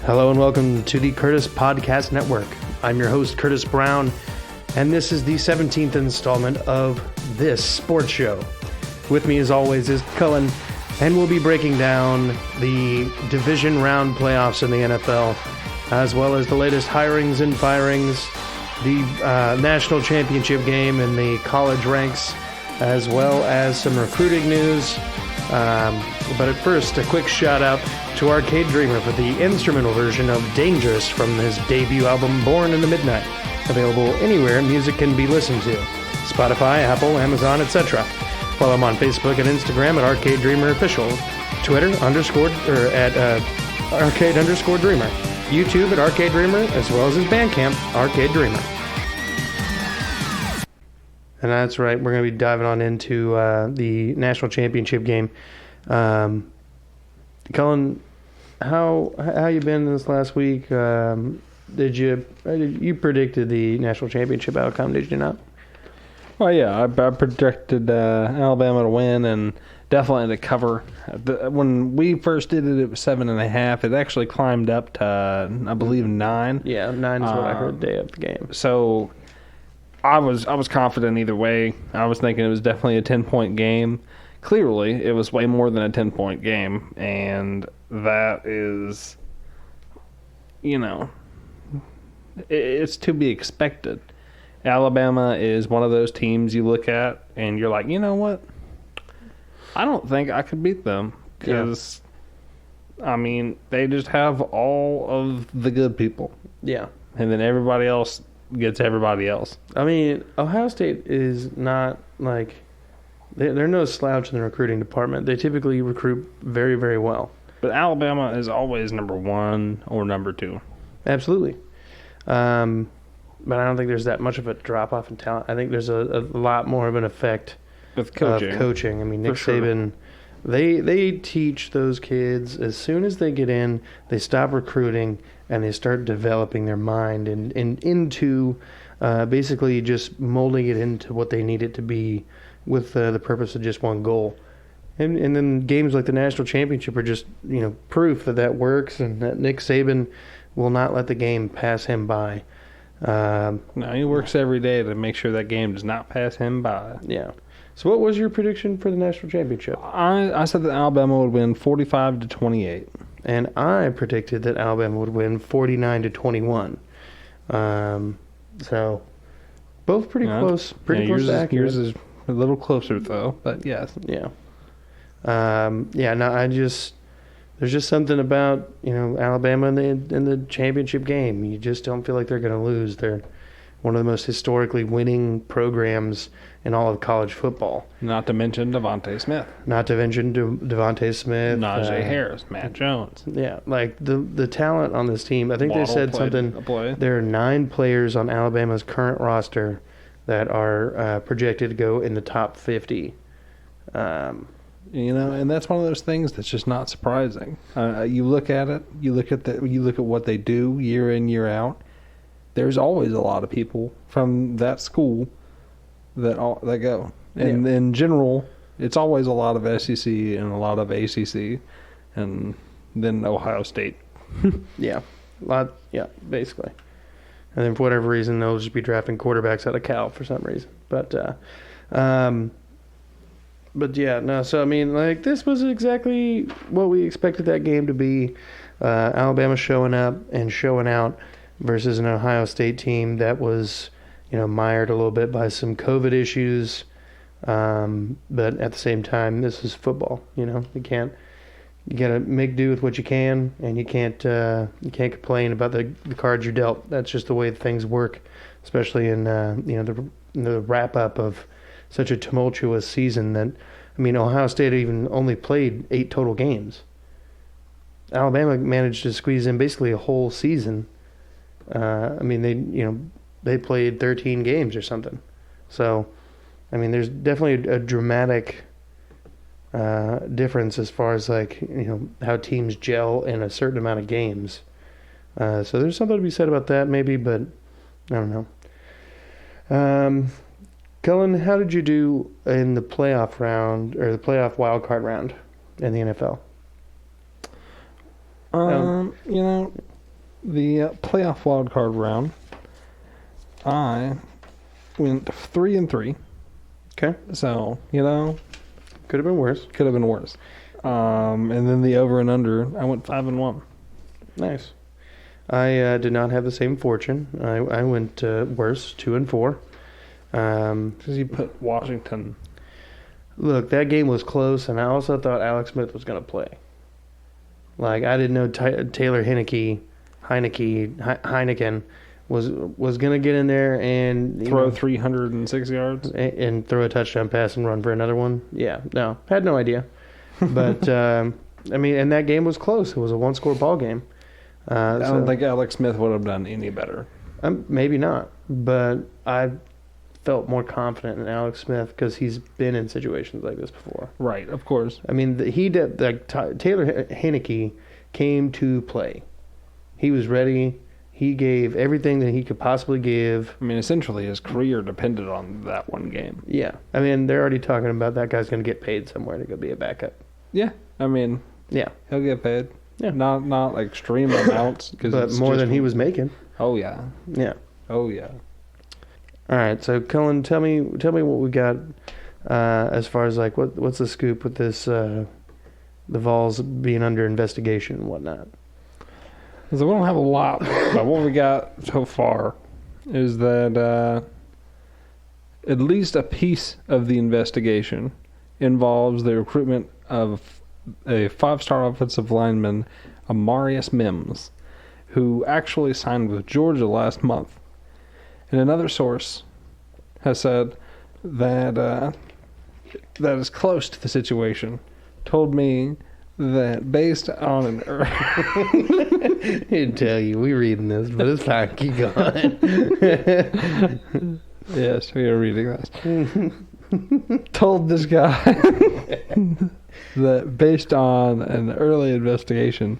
Hello and welcome to the Curtis Podcast Network. I'm your host, Curtis Brown, and this is the 17th installment of this sports show. With me, as always, is Cullen, and we'll be breaking down the division round playoffs in the NFL, as well as the latest hirings and firings, the national championship game in the college ranks, as well as some recruiting news. But at first, a quick shout out to Arcade Dreamer for the instrumental version of Dangerous from his debut album Born in the Midnight, available anywhere music can be listened to: Spotify, Apple, Amazon, etc. Follow him on Facebook and Instagram at Arcade Dreamer Official, Twitter at Arcade_Dreamer, YouTube at Arcade Dreamer, as well as his Bandcamp, Arcade Dreamer. And that's right, we're going to be diving on into the national championship game. Cullen, how you been this last week? You predicted the national championship outcome, did you not? Well, yeah, I predicted Alabama to win and definitely to cover. When we first did it, it was 7.5. It actually climbed up to, I believe, 9. Yeah, 9 is what I heard the day of the game. So I was confident either way. I was thinking it was definitely a 10-point game. Clearly, it was way more than a 10-point game, and that is, it's to be expected. Alabama is one of those teams you look at, and you're like, you know what? I don't think I could beat them, because, they just have all of the good people. Yeah. And then everybody else gets everybody else. Ohio State is not, they're no slouch in the recruiting department. They typically recruit very, very well. But Alabama is always number 1 or number 2. Absolutely. But I don't think there's that much of a drop-off in talent. I think there's a lot more of an effect with coaching. Nick Saban, they teach those kids as soon as they get in, they stop recruiting, and they start developing their mind and into basically just molding it into what they need it to be, with the purpose of just one goal. And then games like the national championship are just, proof that works, and that Nick Saban will not let the game pass him by. No, he works every day to make sure that game does not pass him by. Yeah. So what was your prediction for the national championship? I said that Alabama would win 45-28. And I predicted that Alabama would win 49-21. So both pretty close. Pretty close to accurate. Yours is a little closer, though, but yes. Yeah. There's just something about, Alabama in the championship game. You just don't feel like they're going to lose. They're one of the most historically winning programs in all of college football. Not to mention Devontae Smith. Devontae Smith. Najee Harris, Matt Jones. Yeah, the talent on this team. I think Waddle they said something. There are 9 players on Alabama's current roster that are projected to go in the top 50. And that's one of those things that's just not surprising. You look at it, you look at what they do year in, year out. There's always a lot of people from that school that go. And in general, it's always a lot of SEC and a lot of ACC, and then Ohio State. Basically. And then for whatever reason, they'll just be drafting quarterbacks out of Cal for some reason. So this was exactly what we expected that game to be. Alabama showing up and showing out versus an Ohio State team that was, mired a little bit by some COVID issues. But at the same time, this is football. You gotta make do with what you can, and you can't complain about the cards you're dealt. That's just the way things work, especially in the wrap up of such a tumultuous season. That Ohio State even only played 8 total games. Alabama managed to squeeze in basically a whole season. They played 13 games or something. So, there's definitely a dramatic difference as far as how teams gel in a certain amount of games. So there's something to be said about that maybe, but I don't know. Cullen, how did you do in the playoff round or the playoff wildcard round in the NFL? the playoff wildcard round, I went 3-3. Okay. So, Could have been worse. could have been worse. And then the over and under, I went 5-1. Nice. I did not have the same fortune. I went worse, 2-4. Because you put Washington. Look, that game was close, and I also thought Alex Smith was going to play. Like, I didn't know Taylor Heineken was going to get in there and Throw 306 yards. and throw a touchdown pass and run for another one. Yeah, no, had no idea. But and that game was close. It was a one-score ball game. I don't think Alex Smith would have done any better. Maybe not, but I felt more confident in Alex Smith because he's been in situations like this before. Right, of course. I mean, Taylor Heineke came to play. He was ready. He gave everything that he could possibly give. I mean, essentially his career depended on that one game. Yeah. I mean, they're already talking about that guy's going to get paid somewhere to go be a backup. Yeah, I mean, yeah, he'll get paid. Yeah. Not extreme amounts. But more than he was making. Oh, yeah. Yeah. Oh, yeah. All right, so Cullen, tell me what we got as far as like what's the scoop with this the Vols being under investigation and whatnot. So we don't have a lot, but what we got so far is that at least a piece of the investigation involves the recruitment of a 5-star offensive lineman, Amarius Mims, who actually signed with Georgia last month. And another source has said that that is close to the situation. Told me that based on an I didn't tell you we reading this, but it's fine. Keep going. Yes, we are reading this. Told this guy that based on an early investigation,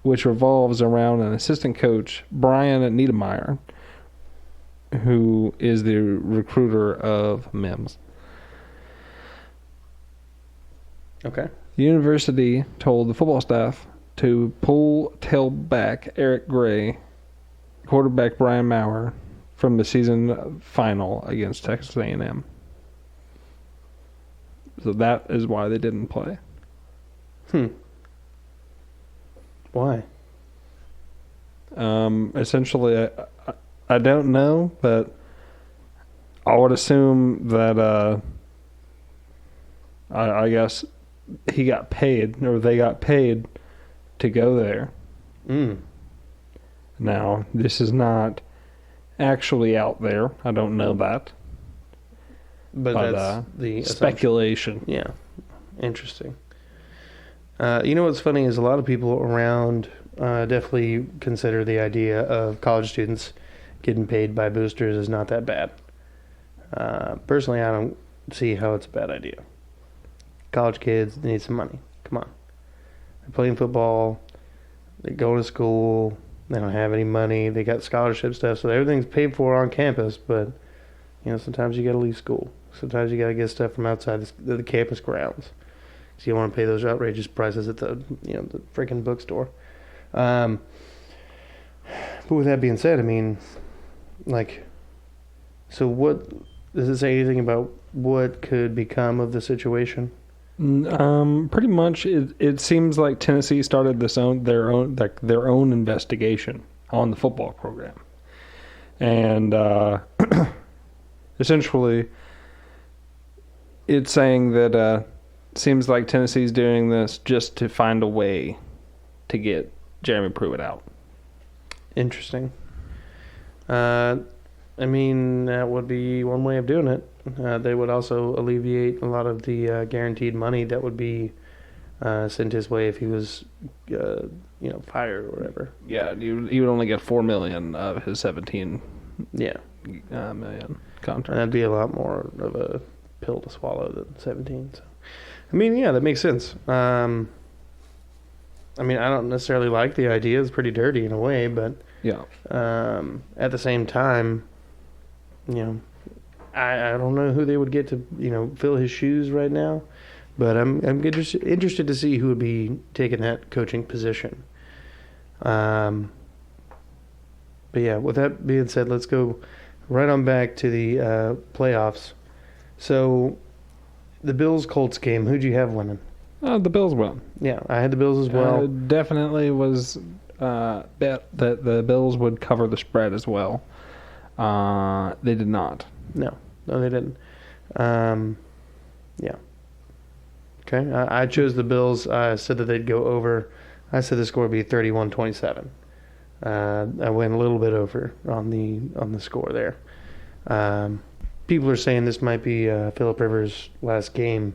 which revolves around an assistant coach, Brian Niedermeyer, who is the recruiter of Mims. Okay. The university told the football staff to pull tailback Eric Gray, quarterback Brian Maurer, from the season final against Texas A&M. So that is why they didn't play. Why? Essentially, I don't know, but I would assume that I guess he got paid, or they got paid to go there. Now, this is not actually out there. I don't know that. But that's the speculation. Yeah. Interesting. You know what's funny is a lot of people around definitely consider the idea of college students getting paid by boosters is not that bad. Personally, I don't see how it's a bad idea. College kids need some money. Come on. They're playing football. They're going to school. They don't have any money. They got scholarship stuff, so everything's paid for on campus. But sometimes you got to leave school. Sometimes you got to get stuff from outside the campus grounds. So you don't want to pay those outrageous prices at the the freaking bookstore. But with that being said, I mean, so what does it say anything about what could become of the situation? Pretty much, it seems like Tennessee started their own investigation on the football program, and essentially, it's saying that seems like Tennessee's doing this just to find a way to get Jeremy Pruitt out. Interesting. I mean, that would be one way of doing it. They would also alleviate a lot of the guaranteed money that would be sent his way if he was, fired or whatever. Yeah, you would only get $4 million of his $17 million contract. And that'd be a lot more of a pill to swallow than 17. So, I mean, yeah, that makes sense. I mean, I don't necessarily like the idea. It's pretty dirty in a way, but yeah. At the same time, I don't know who they would get to fill his shoes right now, but I'm interested to see who would be taking that coaching position. But yeah, with that being said, let's go right on back to the playoffs. So, the Bills-Colts game, who'd you have winning? The Bills won. Yeah, I had the Bills as well. Definitely was bet that the Bills would cover the spread as well. They did not. No, they didn't. Yeah. Okay, I chose the Bills. I said that they'd go over. I said the score would be 31-27. I went a little bit over on the score there. People are saying this might be Phillip Rivers' last game.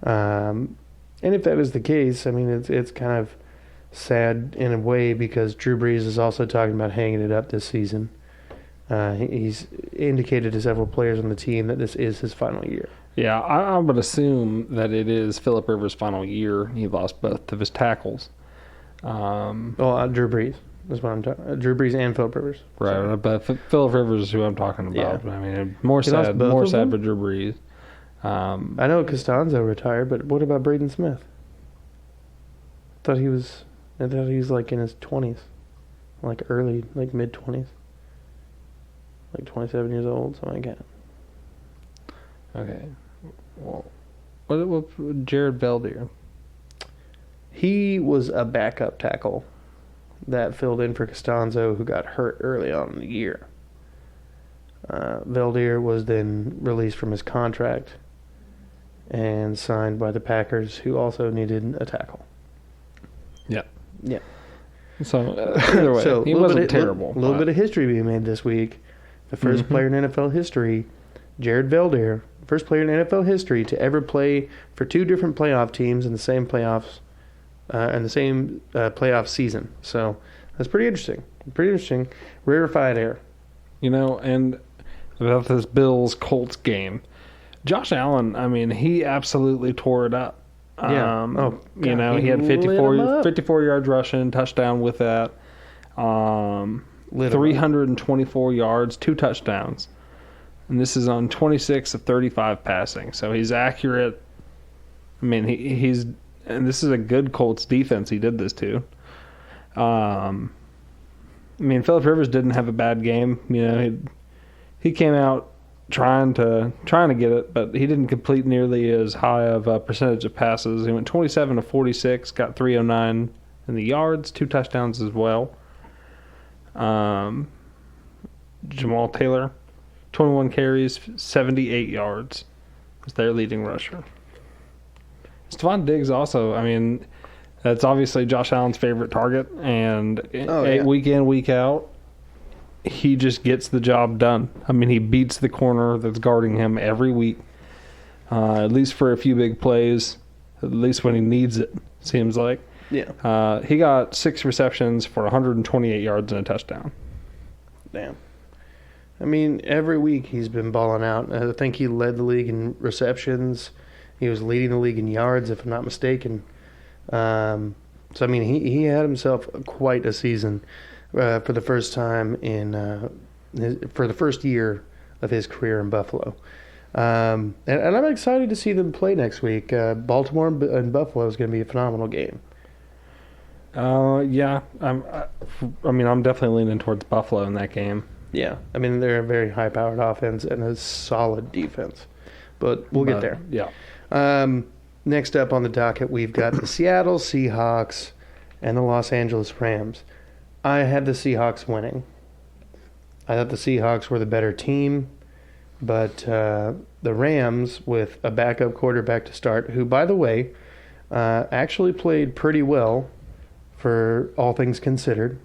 And if that is the case, I mean, it's kind of sad in a way because Drew Brees is also talking about hanging it up this season. He's indicated to several players on the team that this is his final year. Yeah, I would assume that it is Phillip Rivers' final year. He lost both of his tackles. Drew Brees. That's what I'm talking. Drew Brees and Phillip Rivers. Right, Sorry. but Phillip Rivers is who I'm talking about. Yeah. I mean, more sad for Drew Brees. I know Costanzo retired, but what about Braden Smith? I thought he was like in his 20s, like early, like mid 20s, like 27 years old, something like that. Okay, well, what Jared Beldier? He was a backup tackle that filled in for Costanzo, who got hurt early on in the year. Beldier was then released from his contract and signed by the Packers, who also needed a tackle. Yeah. Yeah. So either way, he wasn't terrible. A little bit of history being made this week. The first player in NFL history, Jared Beldier, first player in NFL history to ever play for two different playoff teams in the same playoffs, in the same playoff season. So that's pretty interesting. Pretty interesting. Rarefied air. You know, and about this Bills-Colts game, Josh Allen, I mean, he absolutely tore it up. Yeah. You know, he had 54 yards rushing, touchdown with that. 324 yards, 2 touchdowns. And this is on 26 of 35 passing. So he's accurate. I mean, he's and this is a good Colts defense he did this to. I mean, Phillip Rivers didn't have a bad game. You know, he came out trying to get it, but he didn't complete nearly as high of a percentage of passes. He went 27 of 46, got 309 in the yards, 2 touchdowns as well. Jamal Taylor, 21 carries, 78 yards, was their leading rusher. Stephon Diggs also, I mean, that's obviously Josh Allen's favorite target, and week in, week out, he just gets the job done. I mean, he beats the corner that's guarding him every week, at least for a few big plays, at least when he needs it, seems like. Yeah. He got 6 receptions for 128 yards and a touchdown. Damn. I mean, every week he's been balling out. I think he led the league in receptions. He was leading the league in yards, if I'm not mistaken. So, I mean, he had himself quite a season for the first time for the first year of his career in Buffalo. And I'm excited to see them play next week. Baltimore and Buffalo is going to be a phenomenal game. Yeah. I mean, I'm definitely leaning towards Buffalo in that game. Yeah. I mean, they're a very high-powered offense and a solid defense. But we'll get there. Yeah. Next up on the docket, we've got the Seattle Seahawks and the Los Angeles Rams. I had the Seahawks winning. I thought the Seahawks were the better team, but the Rams, with a backup quarterback to start, who, by the way, actually played pretty well for all things considered.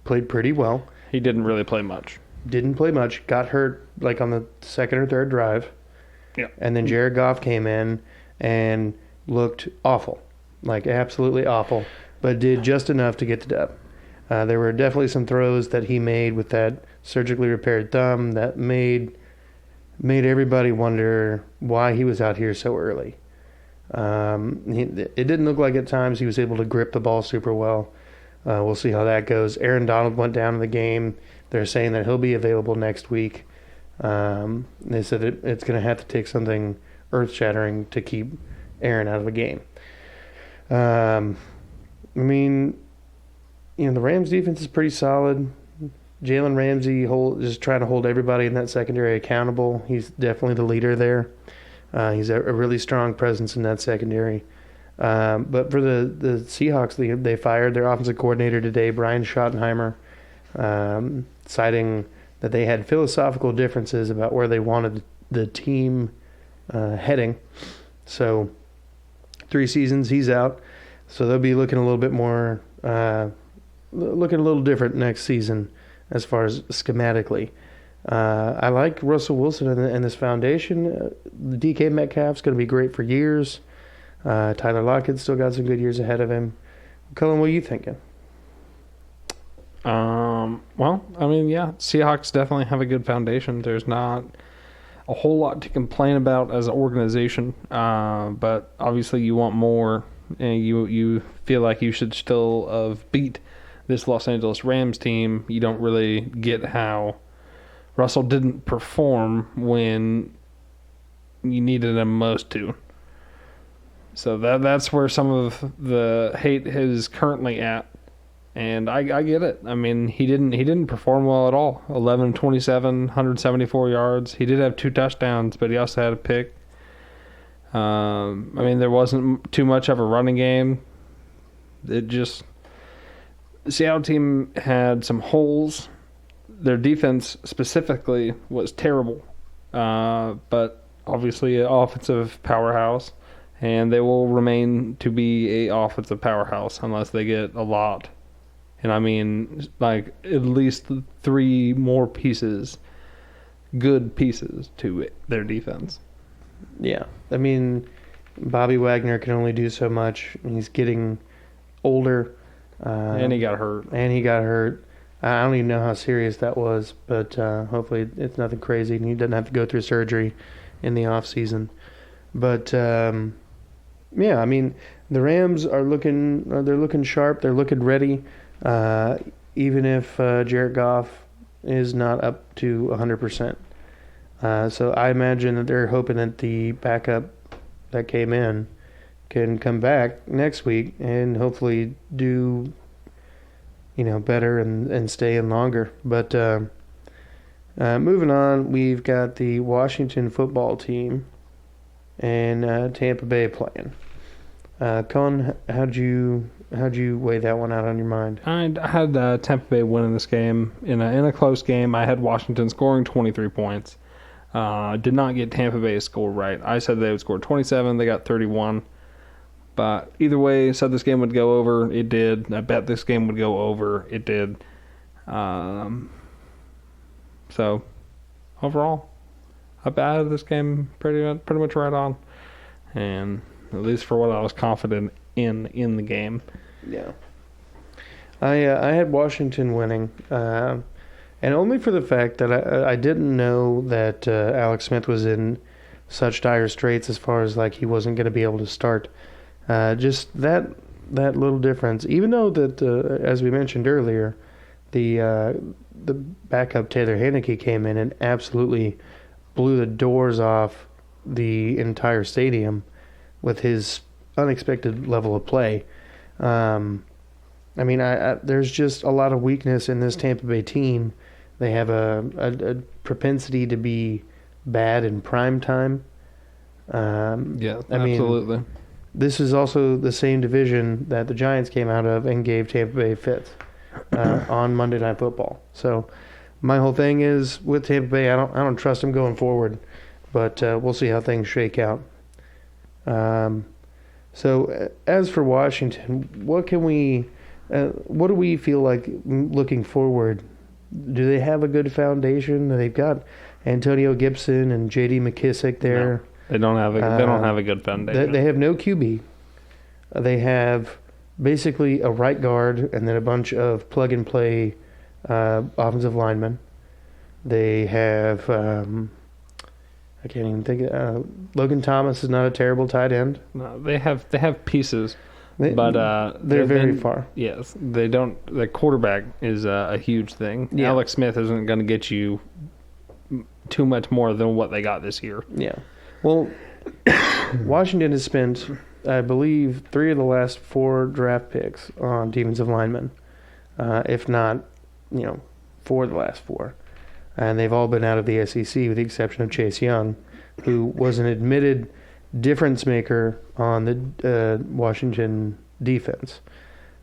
Played pretty well. He didn't really play much. Didn't play much. Got hurt like on the second or third drive. Yeah. And then Jared Goff came in and looked awful, like absolutely awful, but did just enough to get the dub. There were definitely some throws that he made with that surgically repaired thumb that made everybody wonder why he was out here so early. It didn't look like at times he was able to grip the ball super well. We'll see how that goes. Aaron Donald went down in the game. They're saying that he'll be available next week. They said it's going to have to take something earth-shattering to keep Aaron out of the game. I mean, you know, the Rams' defense is pretty solid. Jalen Ramsey just trying to hold everybody in that secondary accountable. He's definitely the leader there. He's a really strong presence in that secondary. But for the Seahawks, they fired their offensive coordinator today, Brian Schottenheimer, citing that they had philosophical differences about where they wanted the team heading. So 3 seasons, he's out. So they'll be looking a little bit more, looking a little different next season as far as schematically. I like Russell Wilson and this foundation. DK Metcalf's going to be great for years. Tyler Lockett's still got some good years ahead of him. Cullen, what are you thinking? Well, I mean, yeah, Seahawks definitely have a good foundation. There's not a whole lot to complain about as an organization, but obviously you want more, and you feel like you should still have beat this Los Angeles Rams team. You don't really get how Russell didn't perform when you needed him most to. So that's where some of the hate is currently at. And I get it. I mean, he didn't perform well at all. 11-27, 174 yards. He did have 2 touchdowns, but he also had a pick. I mean, there wasn't too much of a running game. The Seattle team had some holes. Their defense specifically was terrible. But obviously an offensive powerhouse. And they will remain to be a offensive powerhouse unless they get a lot. And I mean, like, at least 3 more pieces, good pieces to their defense. Yeah. I mean, Bobby Wagner can only do so much. He's getting older. And he got hurt. I don't even know how serious that was, but hopefully it's nothing crazy and he doesn't have to go through surgery in the off season. But yeah, I mean, the Rams are looking sharp. They're looking ready. Even if Jared Goff is not up to 100%. So I imagine that they're hoping that the backup that came in can come back next week and hopefully do, better and stay in longer. But moving on, we've got the Washington football team and Tampa Bay playing. Colin, how'd you weigh that one out on your mind? I had Tampa Bay winning this game in a close game. I had Washington scoring 23 points. Did not get Tampa Bay's score right. I said they would score 27. They got 31. But either way, said this game would go over. It did. I bet this game would go over. It did. So overall, I batted this game pretty much right on, and at least for what I was confident in the game. Yeah. I had Washington winning, and only for the fact that I didn't know that Alex Smith was in such dire straits as far as like he wasn't going to be able to start. Just that little difference. Even though that, as we mentioned earlier, the backup Taylor Heineke came in and absolutely blew the doors off the entire stadium with his unexpected level of play. I mean, there's just a lot of weakness in this Tampa Bay team. They have a propensity to be bad in prime time. Yeah, absolutely. This is also the same division that the Giants came out of and gave Tampa Bay fits on Monday Night Football. So my whole thing is with Tampa Bay, I don't trust them going forward, but we'll see how things shake out. So as for Washington, what do we feel like looking forward? Do they have a good foundation? They've got Antonio Gibson and J.D. McKissick there. No, they don't have a good foundation. They have no QB. They have basically a right guard and then a bunch of plug and play offensive linemen. They have I can't even think. Logan Thomas is not a terrible tight end. No, they have pieces, but they're very far. Yes, they don't. The quarterback is a huge thing. Yeah. Alex Smith isn't going to get you too much more than what they got this year. Yeah. Well, Washington has spent, I believe, 3 of the last 4 draft picks on defensive linemen, if not, for the last 4. And they've all been out of the SEC with the exception of Chase Young, who was an admitted difference maker on the Washington defense.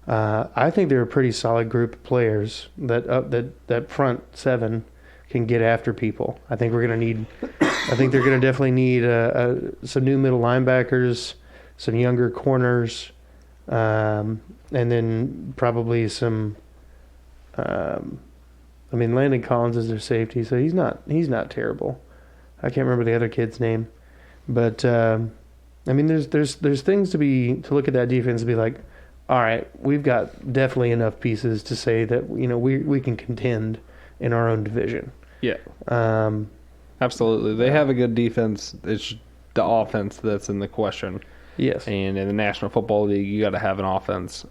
I think they're a pretty solid group of players that front 7 can get after people. I think they're going to definitely need some new middle linebackers, some younger corners, and then probably some. Landon Collins is their safety, so he's not terrible. I can't remember the other kid's name, but there's things to look at that defense and be like, all right, we've got definitely enough pieces to say that we can contend in our own division. Yeah, absolutely. They have a good defense. It's the offense that's in the question. Yes, and in the National Football League, you got to have an offense.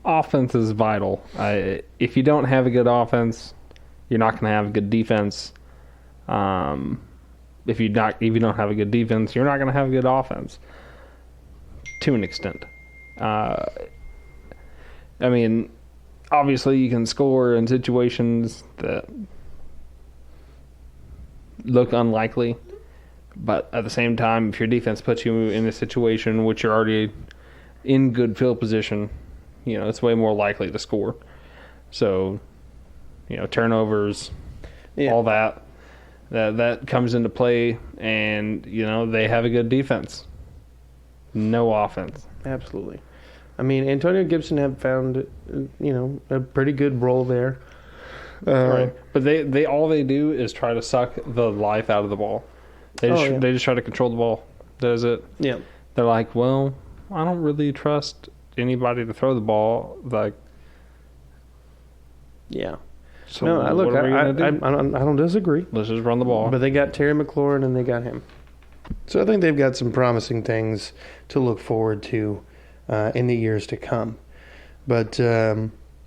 Offense is vital. If you don't have a good offense, you're not going to have a good defense. If you don't have a good defense, you're not going to have a good offense. To an extent. Obviously you can score in situations that look unlikely, but at the same time, if your defense puts you in a situation which you're already in good field position, it's way more likely to score. So, turnovers, all that comes into play, and they have a good defense. No offense. Absolutely. Antonio Gibson have found, a pretty good role there. Right. But they all they do is try to suck the life out of the ball. They just try to control the ball. That's it. Yeah. They're like, well, I don't really trust anybody to throw the ball. Like, yeah. So no, I don't disagree. Let's just run the ball. But they got Terry McLaurin and they got him. So I think they've got some promising things to look forward to in the years to come. But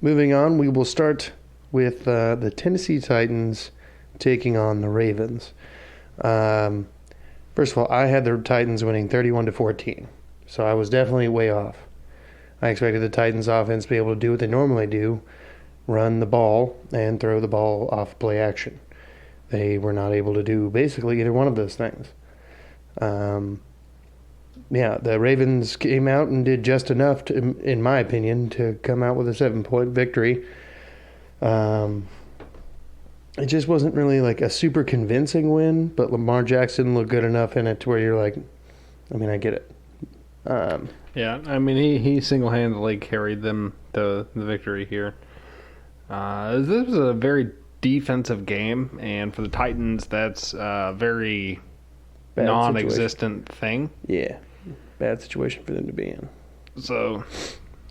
moving on, we will start with the Tennessee Titans taking on the Ravens. First of all, I had the Titans winning 31-14, so I was definitely way off. I expected the Titans offense to be able to do what they normally do, run the ball and throw the ball off play action. They were not able to do basically either one of those things. The Ravens came out and did just enough, in my opinion, to come out with a 7-point victory. It just wasn't really like a super convincing win, but Lamar Jackson looked good enough in it to where you're like, I get it. He single-handedly carried them the victory here. This was a very defensive game, and for the Titans, that's a very bad non-existent thing. Yeah, bad situation for them to be in. So,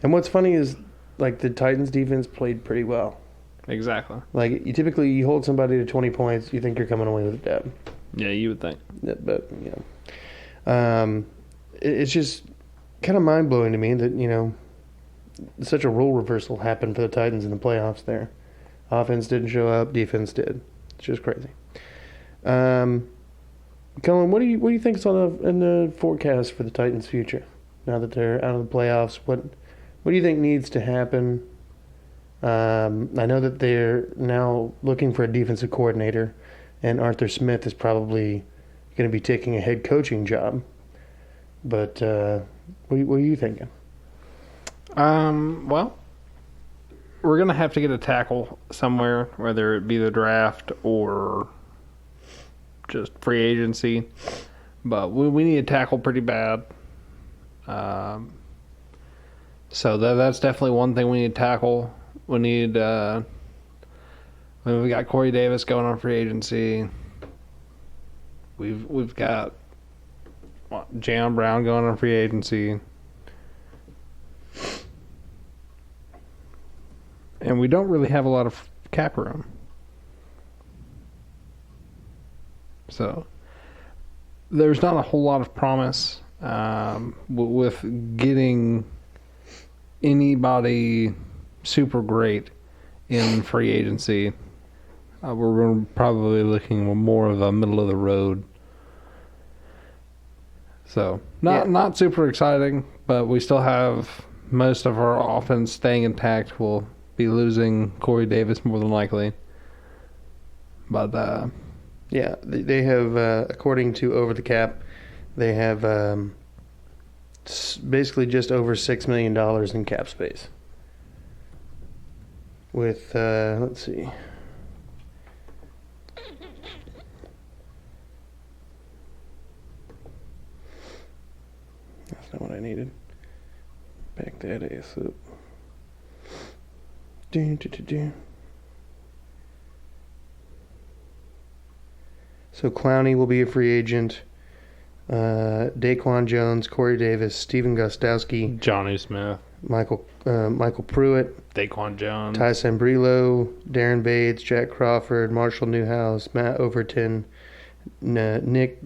and what's funny is, the Titans defense played pretty well. Exactly. You hold somebody to 20 points, you think you're coming away with a dub. Yeah, you would think. But it's just kind of mind-blowing to me that, such a role reversal happened for the Titans in the playoffs there. Offense didn't show up, defense did. It's just crazy. Colin, what do you think is in the forecast for the Titans' future now that they're out of the playoffs? What do you think needs to happen? I know that they're now looking for a defensive coordinator, and Arthur Smith is probably going to be taking a head coaching job. But what are you thinking? Well, we're going to have to get a tackle somewhere, whether it be the draft or just free agency. But we need a tackle pretty bad. So that's definitely one thing we need to tackle. We need, we got Corey Davis going on free agency. We've got Jayon Brown going on free agency. And we don't really have a lot of cap room. So there's not a whole lot of promise with getting anybody super great in free agency. We're probably looking more of a middle of the road. So not super exciting, but we still have most of our offense staying intact. We'll be losing Corey Davis more than likely. But yeah, they have, according to Over the Cap, they have basically just over $6 million in cap space. With, let's see. That's not what I needed. Back that ass up. So Clowney will be a free agent. Daquan Jones, Corey Davis, Steven Gostowski, Johnny Smith, Michael Pruitt, Daquan Jones, Ty Sambrilo, Darren Bates, Jack Crawford, Marshall Newhouse, Matt Overton, Nick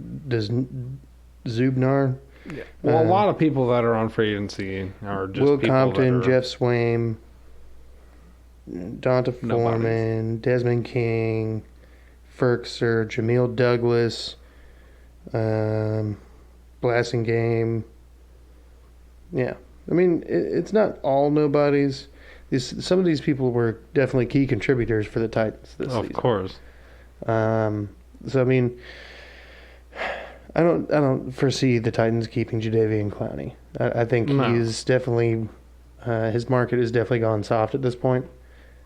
Zubnar. Yeah. Well, a lot of people that are on free agency are just Will people Compton, that are, Jeff Swaim, Donta Foreman, Desmond King, Ferkser, Jameel Douglas, Blasting Game. Yeah. I mean, it's not all nobodies. Some of these people were definitely key contributors for the Titans this season. Of course. So, I mean, I don't foresee the Titans keeping Jadeveon Clowney. I think he's definitely his market has definitely gone soft at this point.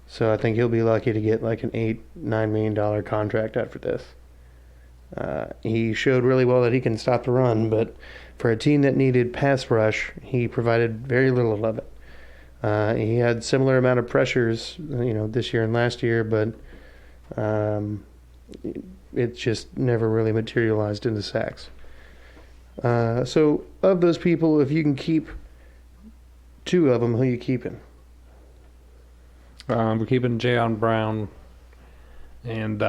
So I think he'll be lucky to get like an $8-9 million contract after this. He showed really well that he can stop the run, but for a team that needed pass rush, he provided very little of it. He had similar amount of pressures, this year and last year, but it just never really materialized into sacks. So of those people, if you can keep two of them, who are you keeping? We're keeping Jayon Brown and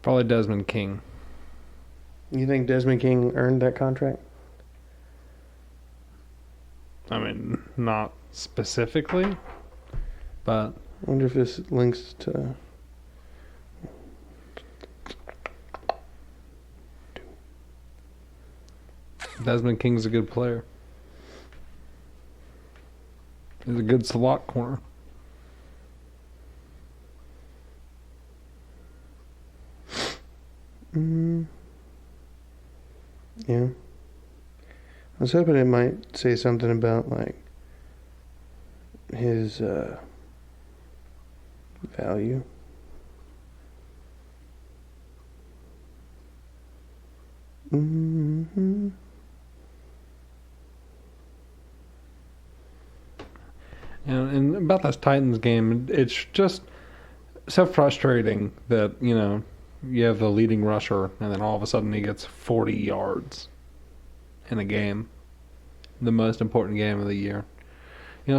probably Desmond King. You think Desmond King earned that contract? I mean, not specifically, but I wonder if this links to... Desmond King's a good player. He's a good slot corner. Yeah. I was hoping it might say something about, like, his value. Mm-hmm. And about this Titans game, it's just so frustrating that, you have the leading rusher and then all of a sudden he gets 40 yards in a game. The most important game of the year.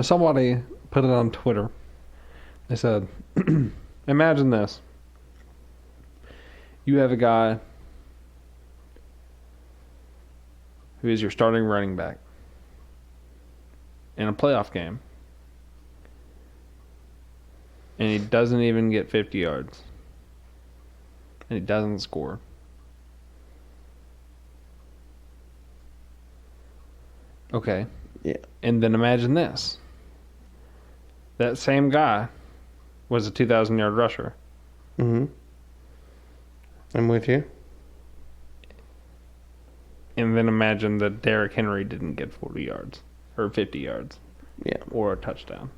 Somebody put it on Twitter. They said, imagine this. You have a guy who is your starting running back in a playoff game. And he doesn't even get 50 yards. And he doesn't score. Okay. Yeah. And then imagine this. That same guy was a 2,000-yard rusher. Mm-hmm. I'm with you. And then imagine that Derrick Henry didn't get 40 yards. Or 50 yards. Yeah. Or a touchdown.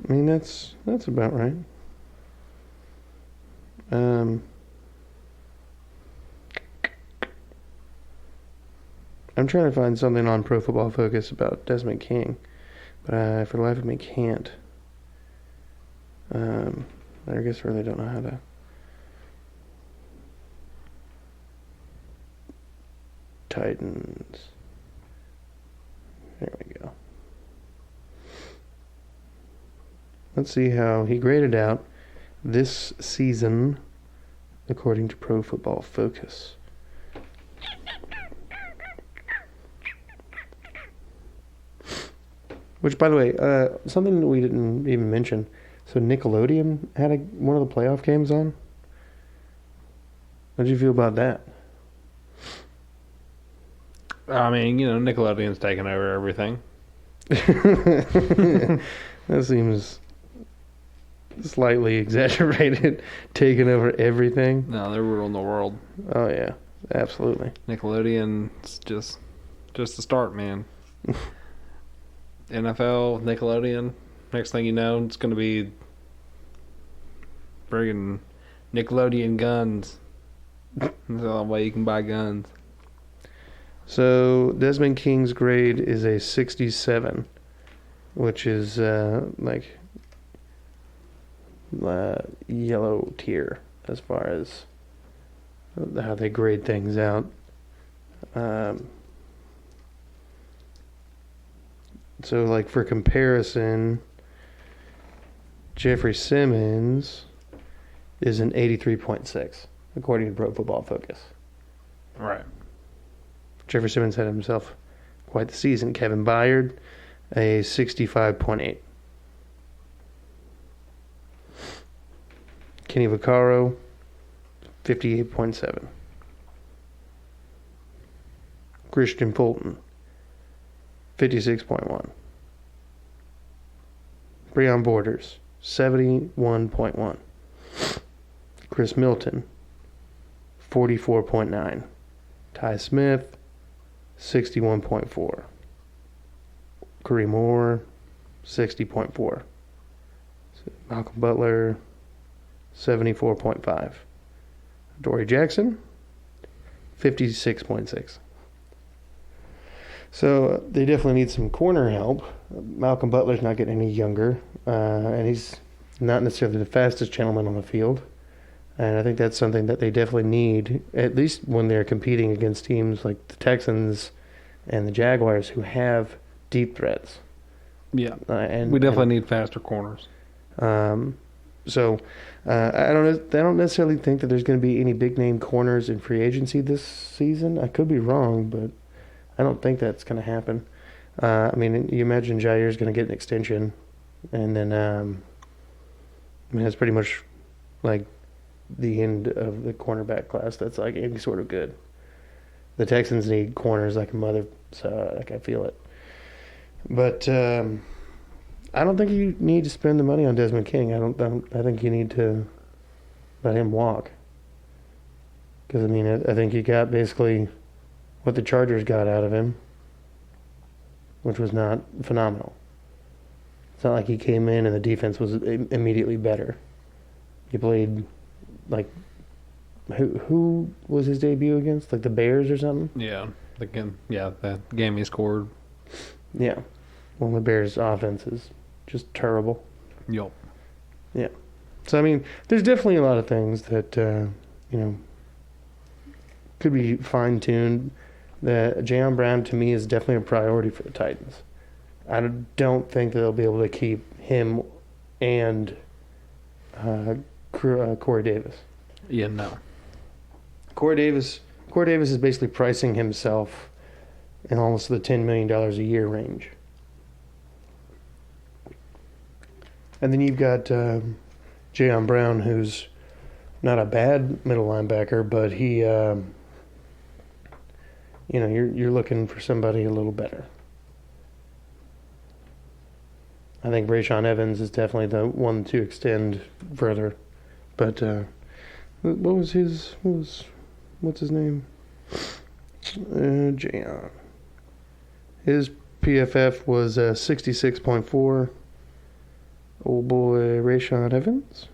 I mean, that's about right. I'm trying to find something on Pro Football Focus about Desmond King, but I, for the life of me, can't. I guess I really don't know how to. Titans. There we go. Let's see how he graded out this season according to Pro Football Focus. Which, by the way, something that we didn't even mention. So Nickelodeon had one of the playoff games on. How did you feel about that? I mean, Nickelodeon's taking over everything. That seems slightly exaggerated. Taking over everything. No, they're ruling the world. Oh yeah, absolutely. Nickelodeon's just the start, man. NFL, Nickelodeon. Next thing you know, it's going to be friggin' Nickelodeon guns. That's the only way you can buy guns. So Desmond King's grade is a 67, which is yellow tier as far as how they grade things out. So, like, for comparison, Jeffrey Simmons is an 83.6, according to Pro Football Focus. Right. Jeffrey Simmons had himself quite the season. Kevin Byard, a 65.8. Kenny Vaccaro, 58.7. Christian Fulton, 56.1. Breon Borders, 71.1. Chris Milton, 44.9. Ty Smith, 61.4. Kareem Moore, 60.4. Malcolm Butler, 74.5. Dory Jackson, 56.6. So they definitely need some corner help. Malcolm Butler's not getting any younger, and he's not necessarily the fastest gentleman on the field. And I think that's something that they definitely need, at least when they're competing against teams like the Texans and the Jaguars, who have deep threats. Yeah, and we definitely need faster corners. So I don't necessarily think that there's going to be any big name corners in free agency this season. I could be wrong, but I don't think that's going to happen. I mean, you imagine Jair's going to get an extension, and then that's pretty much like the end of the cornerback class. That's like any sort of good. The Texans need corners like a mother, so like I feel it. But I don't think you need to spend the money on Desmond King. I think you need to let him walk. Because I mean, I think you got basically what the Chargers got out of him, which was not phenomenal. It's not like he came in and the defense was immediately better. He played like who was his debut against? Like the Bears or something? Yeah, that game he scored. Yeah, well, the Bears' offense is just terrible. Yup. Yeah. So I mean, there's definitely a lot of things that could be fine-tuned. That Jayon Brown, to me, is definitely a priority for the Titans. I don't think that they'll be able to keep him and Corey Davis. Yeah, no. Corey Davis is basically pricing himself in almost the $10 million a year range. And then you've got Jayon Brown, who's not a bad middle linebacker, but he... you're looking for somebody a little better. I think Rashawn Evans is definitely the one to extend further. But what's his name? Jayon. His PFF was 66.4. Old boy Rashawn Evans.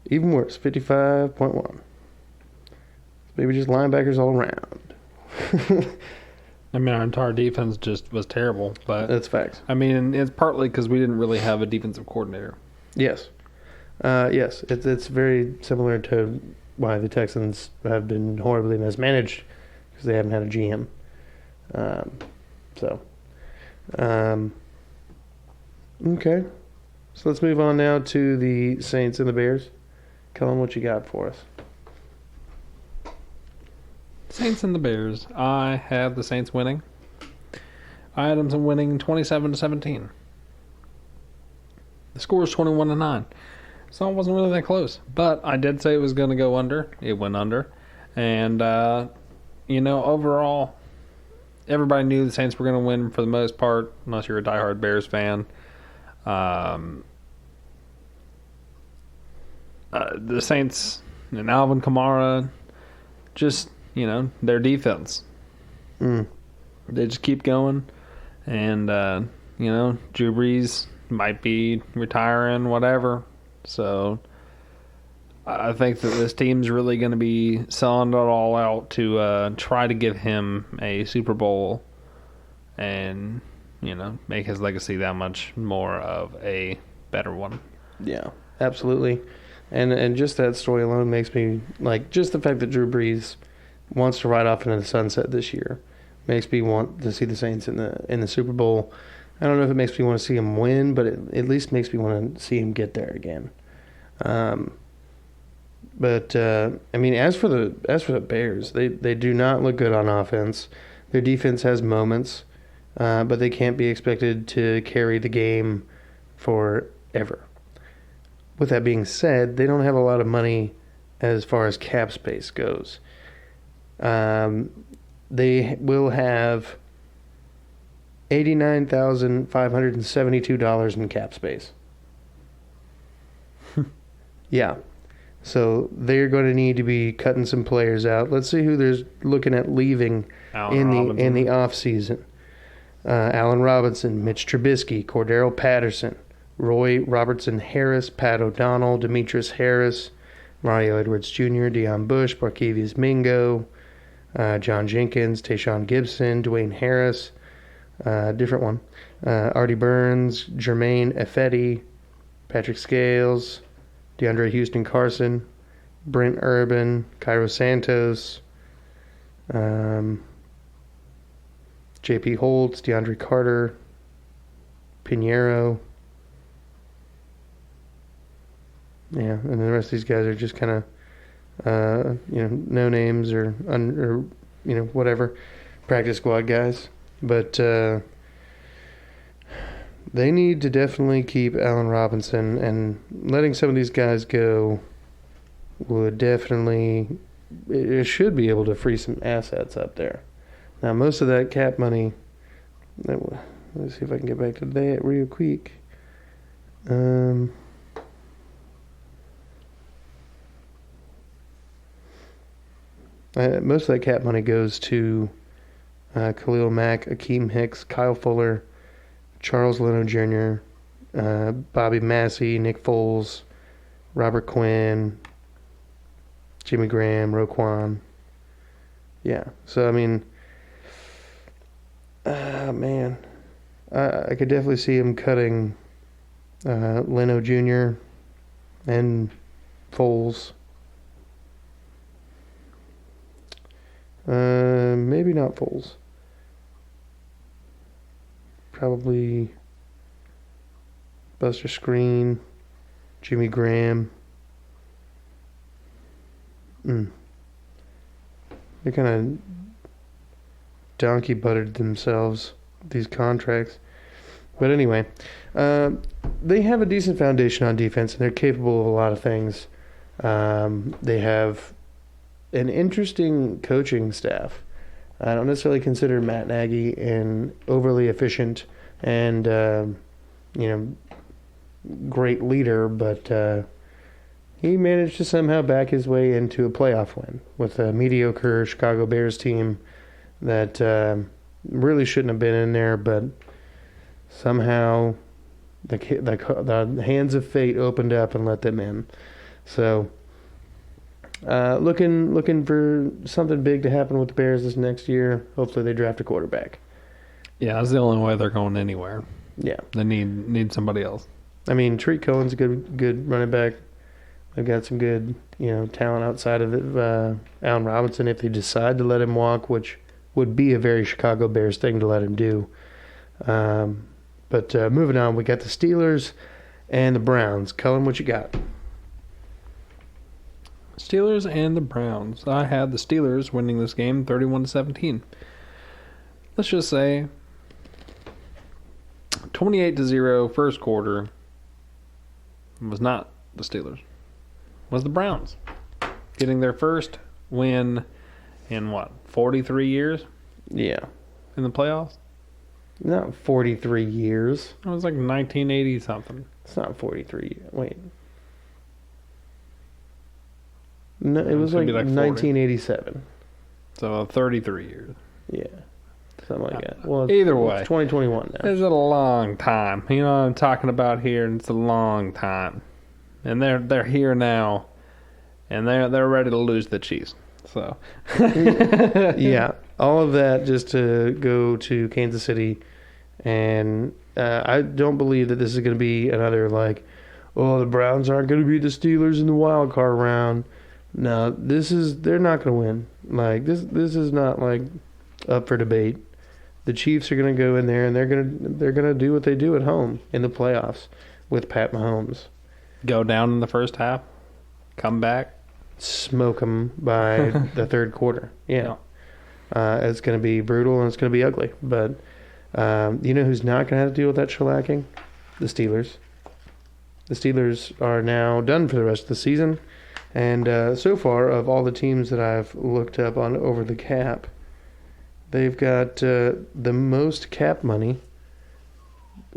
Even worse, 55.1. Maybe just linebackers all around. I mean, our entire defense just was terrible, but that's facts. I mean, it's partly because we didn't really have a defensive coordinator. Yes, yes, it's very similar to why the Texans have been horribly mismanaged because they haven't had a GM. Okay, so let's move on now to the Saints and the Bears. Colin, what you got for us? Saints and the Bears. I have the Saints winning. I had them winning 27-17. The score is 21-9. So it wasn't really that close. But I did say it was going to go under. It went under. And, overall, everybody knew the Saints were going to win for the most part, unless you're a diehard Bears fan. The Saints and Alvin Kamara, just, their defense. They just keep going. And, Drew Brees might be retiring, whatever. So I think that this team's really going to be selling it all out to try to give him a Super Bowl and, make his legacy that much more of a better one. Yeah, absolutely. And just that story alone makes me, just the fact that Drew Brees wants to ride off into the sunset this year makes me want to see the Saints in the Super Bowl. I don't know if it makes me want to see him win, but it at least makes me want to see him get there again. But as for the Bears, they do not look good on offense. Their defense has moments, but they can't be expected to carry the game forever. With that being said, they don't have a lot of money as far as cap space goes. They will have $89,572 in cap space. Yeah. So they're going to need to be cutting some players out. Let's see who they're looking at leaving in the off season. Allen Robinson, Mitch Trubisky, Cordero Patterson, Roy Robertson Harris, Pat O'Donnell, Demetrius Harris, Mario Edwards Jr., Deion Bush, Barkevius Mingo, John Jenkins, Tayshaun Gibson, Dwayne Harris, different one, Artie Burns, Jermaine Effetti, Patrick Scales, DeAndre Houston Carson, Brent Urban, Cairo Santos, J.P. Holtz, DeAndre Carter, Pinheiro. Yeah, and the rest of these guys are just kind of, no names or whatever, practice squad guys. But they need to definitely keep Allen Robinson, and letting some of these guys go would definitely, it should be able to free some assets up there. Now, most of that cap money, let's see if I can get back to that real quick. Most of that cap money goes to Khalil Mack, Akeem Hicks, Kyle Fuller, Charles Leno Jr., Bobby Massey, Nick Foles, Robert Quinn, Jimmy Graham, Roquan. Yeah, so I could definitely see him cutting Leno Jr. and Foles. Maybe not Foles. Probably Buster Screen, Jimmy Graham. They kind of donkey butted themselves, these contracts. But anyway, they have a decent foundation on defense, and they're capable of a lot of things. They have an interesting coaching staff. I don't necessarily consider Matt Nagy an overly efficient and great leader, but he managed to somehow back his way into a playoff win with a mediocre Chicago Bears team that really shouldn't have been in there, but somehow the hands of fate opened up and let them in. So looking for something big to happen with the Bears this next year. Hopefully they draft a quarterback. Yeah, that's the only way they're going anywhere. Yeah. They need somebody else. Tariq Cohen's a good running back. They've got some good, talent outside of it. Allen Robinson, if they decide to let him walk, which would be a very Chicago Bears thing to let him do. But moving on, we got the Steelers and the Browns. Cullen, what you got? Steelers and the Browns. I had the Steelers winning this game 31-17. Let's just say 28-0 first quarter was not the Steelers. Was the Browns getting their first win in 43 years? Yeah. in the playoffs? Not 43 years. It was like 1980 something. It's not 43. Wait. No, it was like 1987. So 33 years. Yeah. Something like that. Well, either way. It's 2021 now. It's a long time. You know what I'm talking about here? And it's a long time. And they're here now. And they're ready to lose the Chiefs. So yeah. All of that just to go to Kansas City. And I don't believe that this is going to be another like, oh, the Browns aren't going to beat the Steelers in the wild card round. No, they're not going to win. Like this is not like up for debate. The Chiefs are going to go in there and they're going to do what they do at home in the playoffs with Pat Mahomes. Go down in the first half, come back, smoke them by the third quarter. Yeah. It's going to be brutal and it's going to be ugly. But you know who's not going to have to deal with that shellacking? The Steelers. The Steelers are now done for the rest of the season. And so far, of all the teams that I've looked up on Over the Cap, they've got the most cap money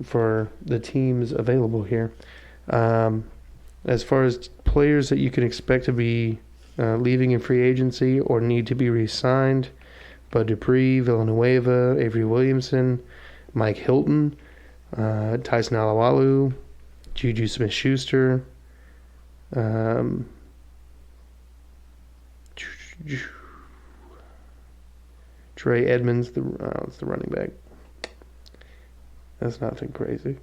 for the teams available here. As far as players that you can expect to be leaving in free agency or need to be re-signed, Bud Dupree, Villanueva, Avery Williamson, Mike Hilton, Tyson Alualu, Juju Smith-Schuster, Trey Edmonds, it's the running back. That's nothing crazy.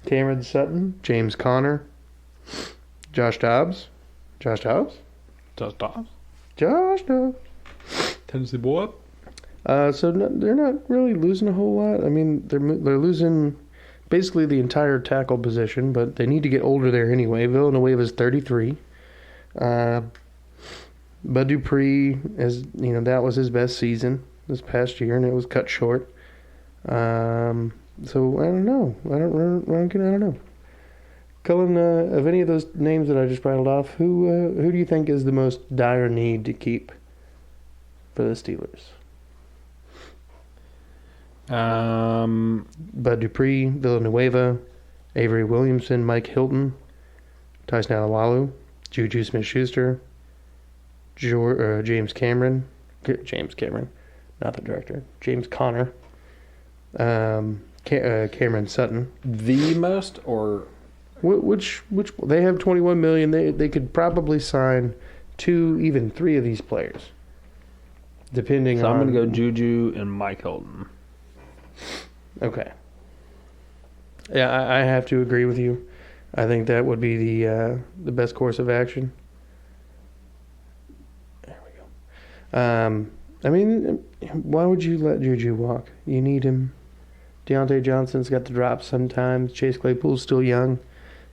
Cameron Sutton, James Conner, Josh Dobbs. Josh Dobbs? Tennessee boy. So they're not really losing a whole lot. I mean, they're losing basically the entire tackle position, but they need to get older there anyway. Villanueva's 33. Bud Dupree, that was his best season this past year, and it was cut short. So I don't know. I don't know. Cullen, of any of those names that I just rattled off, who do you think is the most dire need to keep for the Steelers? Bud Dupree, Villanueva, Avery Williamson, Mike Hilton, Tyson Alualu, Juju Smith-Schuster, James Cameron, not the director, James Conner, Cameron Sutton. The most, or which they have $21 million. They could probably sign 2, even 3 of these players, depending. So I'm going to go Juju and Mike Hilton. Okay. Yeah, I have to agree with you. I think that would be the best course of action. There we go. I mean, why would you let Juju walk? You need him. Deontay Johnson's got the drops sometimes. Chase Claypool's still young.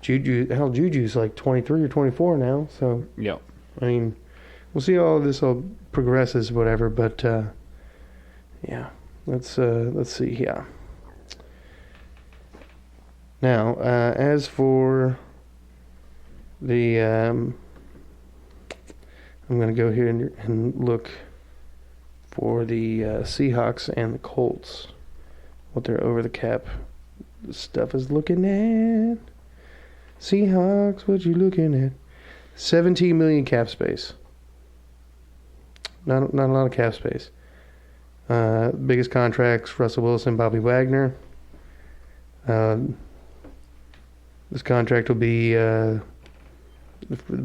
Juju's like 23 or 24 now. So, yep. I mean, we'll see how this all progresses, whatever. But yeah, let's see. Yeah. Now, as for the, I'm going to go here and look for the Seahawks and the Colts. What their over the cap stuff is looking at. Seahawks, what you looking at? 17 million cap space. Not a lot of cap space. Biggest contracts: Russell Wilson, Bobby Wagner. This contract will be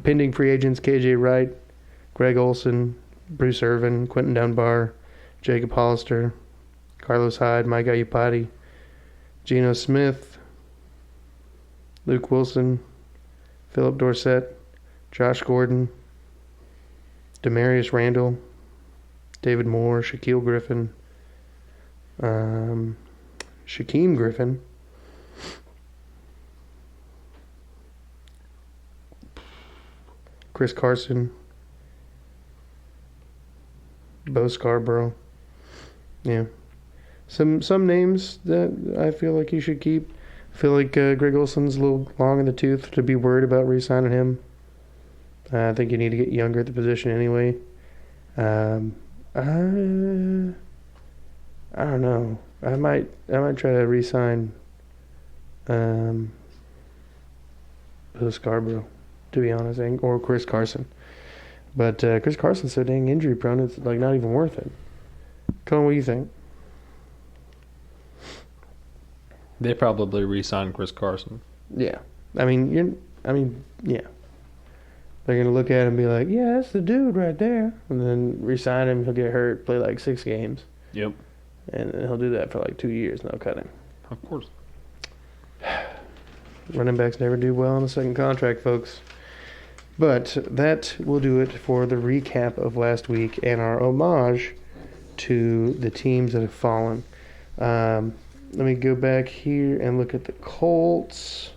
pending free agents: KJ Wright, Greg Olsen, Bruce Irvin, Quentin Dunbar, Jacob Hollister, Carlos Hyde, Mike Iupati, Geno Smith, Luke Wilson, Philip Dorsett, Josh Gordon, Demarius Randall, David Moore, Shaquille Griffin, Shaquem Griffin, Chris Carson, Bo Scarborough. Yeah. Some names that I feel like you should keep. I feel like Greg Olson's a little long in the tooth to be worried about re-signing him. I think you need to get younger at the position anyway. I don't know. I might try to re-sign Bill Scarborough, to be honest, or Chris Carson. But Chris Carson's so dang injury prone, it's like not even worth it. Colin, what do you think? They probably re-signed Chris Carson. Yeah. Yeah. They're going to look at him and be like, yeah, that's the dude right there. And then re-sign him, he'll get hurt, play like 6 games. Yep. And he'll do that for like 2 years, and they'll cut him. Of course. Running backs never do well on the second contract, folks. But that will do it for the recap of last week and our homage to the teams that have fallen. Let me go back here and look at the Colts.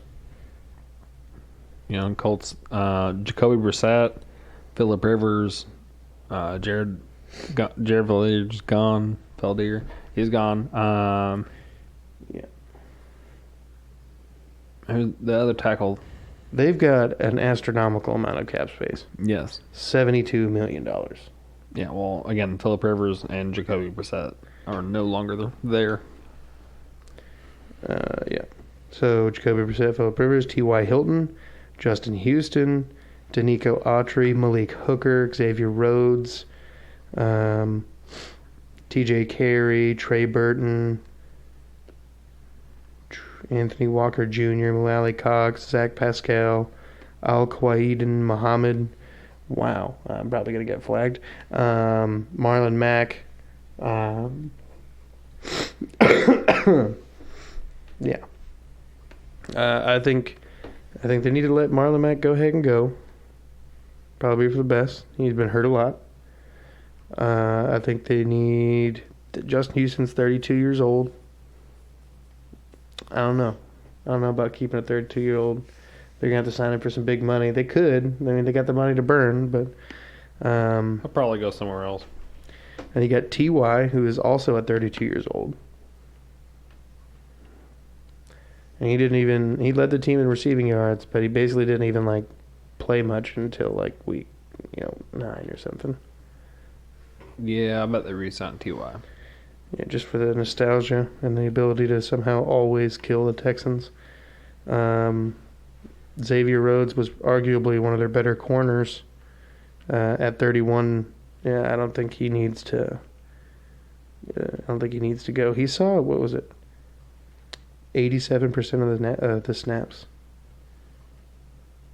Colts, Jacoby Brissett, Phillip Rivers, Jared Valier's gone. Feldier, he's gone. Yeah. Who's the other tackle? They've got an astronomical amount of cap space. Yes. $72 million. Yeah, well, again, Phillip Rivers and Jacoby Brissett are no longer there. Yeah. So, Jacoby Brissett, Phillip Rivers, T.Y. Hilton, Justin Houston, Danico Autry, Malik Hooker, Xavier Rhodes, T.J. Carey, Trey Burton, Anthony Walker Jr., Mullally Cox, Zach Pascal, Al-Qaeda Muhammad. Wow, I'm probably going to get flagged. Marlon Mack. Yeah. I think they need to let Marlon Mack go ahead and go. Probably for the best. He's been hurt a lot. I think they need... Justin Houston's 32 years old. I don't know about keeping a 32-year-old. They're going to have to sign him for some big money. They could. I mean, they got the money to burn, but... I'll probably go somewhere else. And you got T.Y., who is also at 32 years old. And he led the team in receiving yards, but he basically didn't even, play much until, week, 9 or something. Yeah, I bet they re-signed T.Y. Yeah, just for the nostalgia and the ability to somehow always kill the Texans. Xavier Rhodes was arguably one of their better corners at 31. Yeah, I don't think he needs to go. He saw, what was it, 87% of the snaps.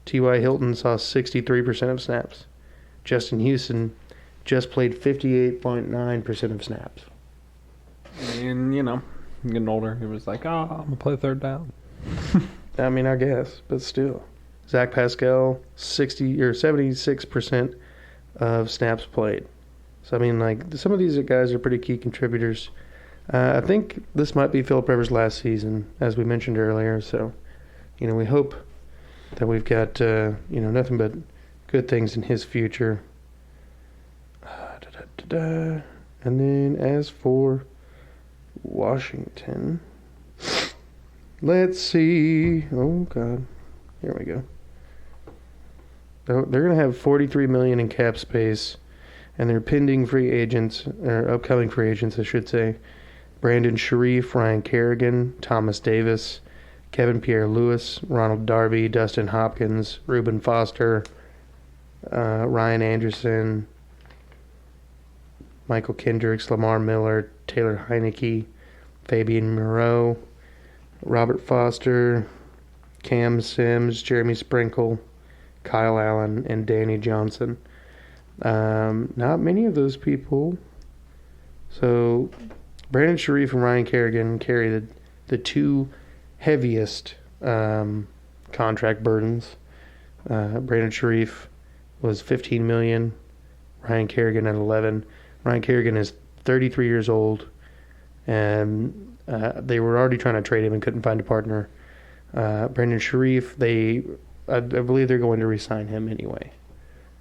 T.Y. Hilton saw 63% of snaps. Justin Houston just played 58.9% of snaps. And, getting older, it was like, I'm going to play third down. I mean, I guess, but still. Zach Pascal, 76% of snaps played. So, I mean, some of these guys are pretty key contributors. I think this might be Phillip Rivers' last season, as we mentioned earlier. So, we hope that we've got, nothing but good things in his future. And then as for Washington, let's see. Oh, God. Here we go. They're going to have $43 million in cap space, and they're pending free agents, or upcoming free agents, I should say. Brandon Sharif, Ryan Kerrigan, Thomas Davis, Kevin Pierre-Louis, Ronald Darby, Dustin Hopkins, Reuben Foster, Ryan Anderson, Michael Kendricks, Lamar Miller, Taylor Heineke, Fabian Moreau, Robert Foster, Cam Sims, Jeremy Sprinkle, Kyle Allen, and Danny Johnson. Not many of those people. So Brandon Sharif and Ryan Kerrigan carry the two heaviest contract burdens. Brandon Sharif was $15 million, Ryan Kerrigan at $11 million. Ryan Kerrigan is 33 years old, and they were already trying to trade him and couldn't find a partner. Brandon Sharif, I believe they're going to re-sign him anyway.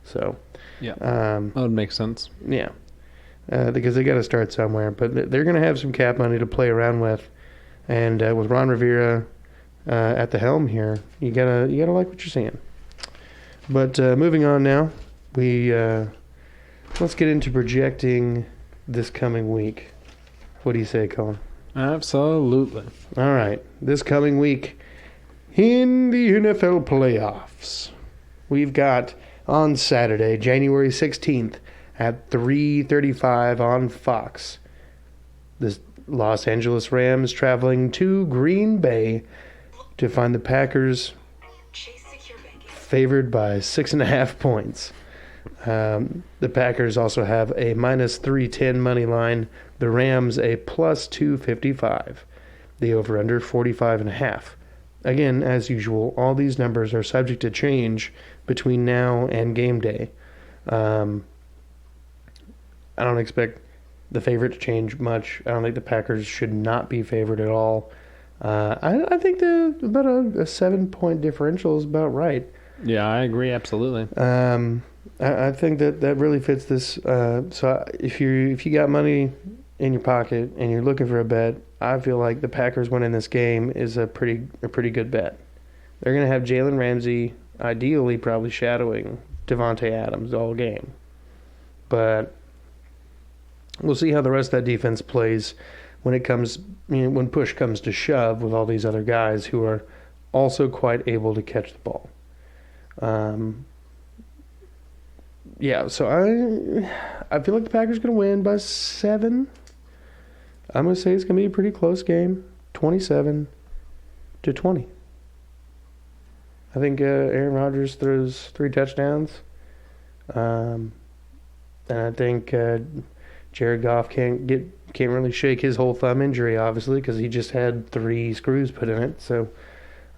So, yeah, that would make sense. Yeah, because they got to start somewhere. But they're going to have some cap money to play around with, and with Ron Rivera at the helm here, you gotta like what you're seeing. But moving on now, let's get into projecting this coming week. What do you say, Colin? Absolutely. All right. This coming week in the NFL playoffs, we've got on Saturday, January 16th at 3:35 on Fox, the Los Angeles Rams traveling to Green Bay to find the Packers favored by 6.5 points. The Packers also have a minus 310 money line. The Rams a plus 255. The over-under 45.5. Again, as usual, all these numbers are subject to change between now and game day. I don't expect the favorite to change much. I don't think the Packers should not be favored at all. I think about a 7-point differential is about right. Yeah, I agree absolutely. I think that really fits this. So if you got money in your pocket and you're looking for a bet, I feel like the Packers winning this game is a pretty good bet. They're going to have Jalen Ramsey ideally probably shadowing Devontae Adams all game, but we'll see how the rest of that defense plays when it comes when push comes to shove with all these other guys who are also quite able to catch the ball. So I feel like the Packers are going to win by 7. I'm going to say it's going to be a pretty close game, 27-20. I think Aaron Rodgers throws 3 touchdowns, and I think Jared Goff can't really shake his whole thumb injury, obviously, because he just had 3 screws put in it. So,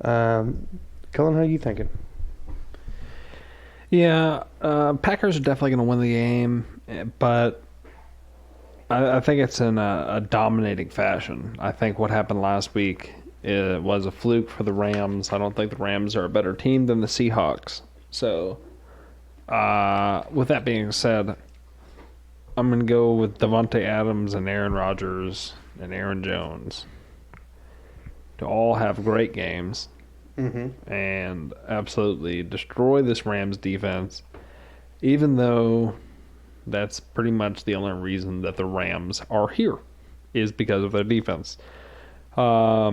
Cullen, how are you thinking? Yeah, Packers are definitely going to win the game, but I think it's in a dominating fashion. I think what happened last week was a fluke for the Rams. I don't think the Rams are a better team than the Seahawks. So, with that being said, I'm going to go with Devontae Adams and Aaron Rodgers and Aaron Jones to all have great games. Mm-hmm. And absolutely destroy this Rams defense, even though that's pretty much the only reason that the Rams are here is because of their defense. I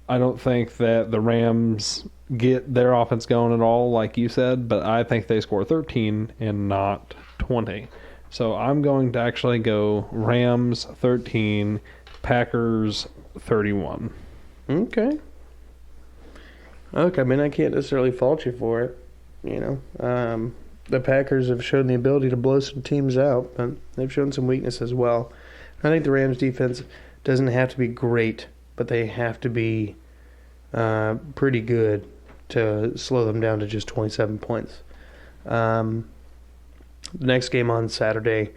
don't think that the Rams get their offense going at all, like you said, but I think they score 13 and not 20. So I'm going to actually go Rams 13, Packers 31. Okay. I mean, I can't necessarily fault you for it. The Packers have shown the ability to blow some teams out, but they've shown some weakness as well. I think the Rams defense doesn't have to be great, but they have to be pretty good to slow them down to just 27 points. The next game on Saturday,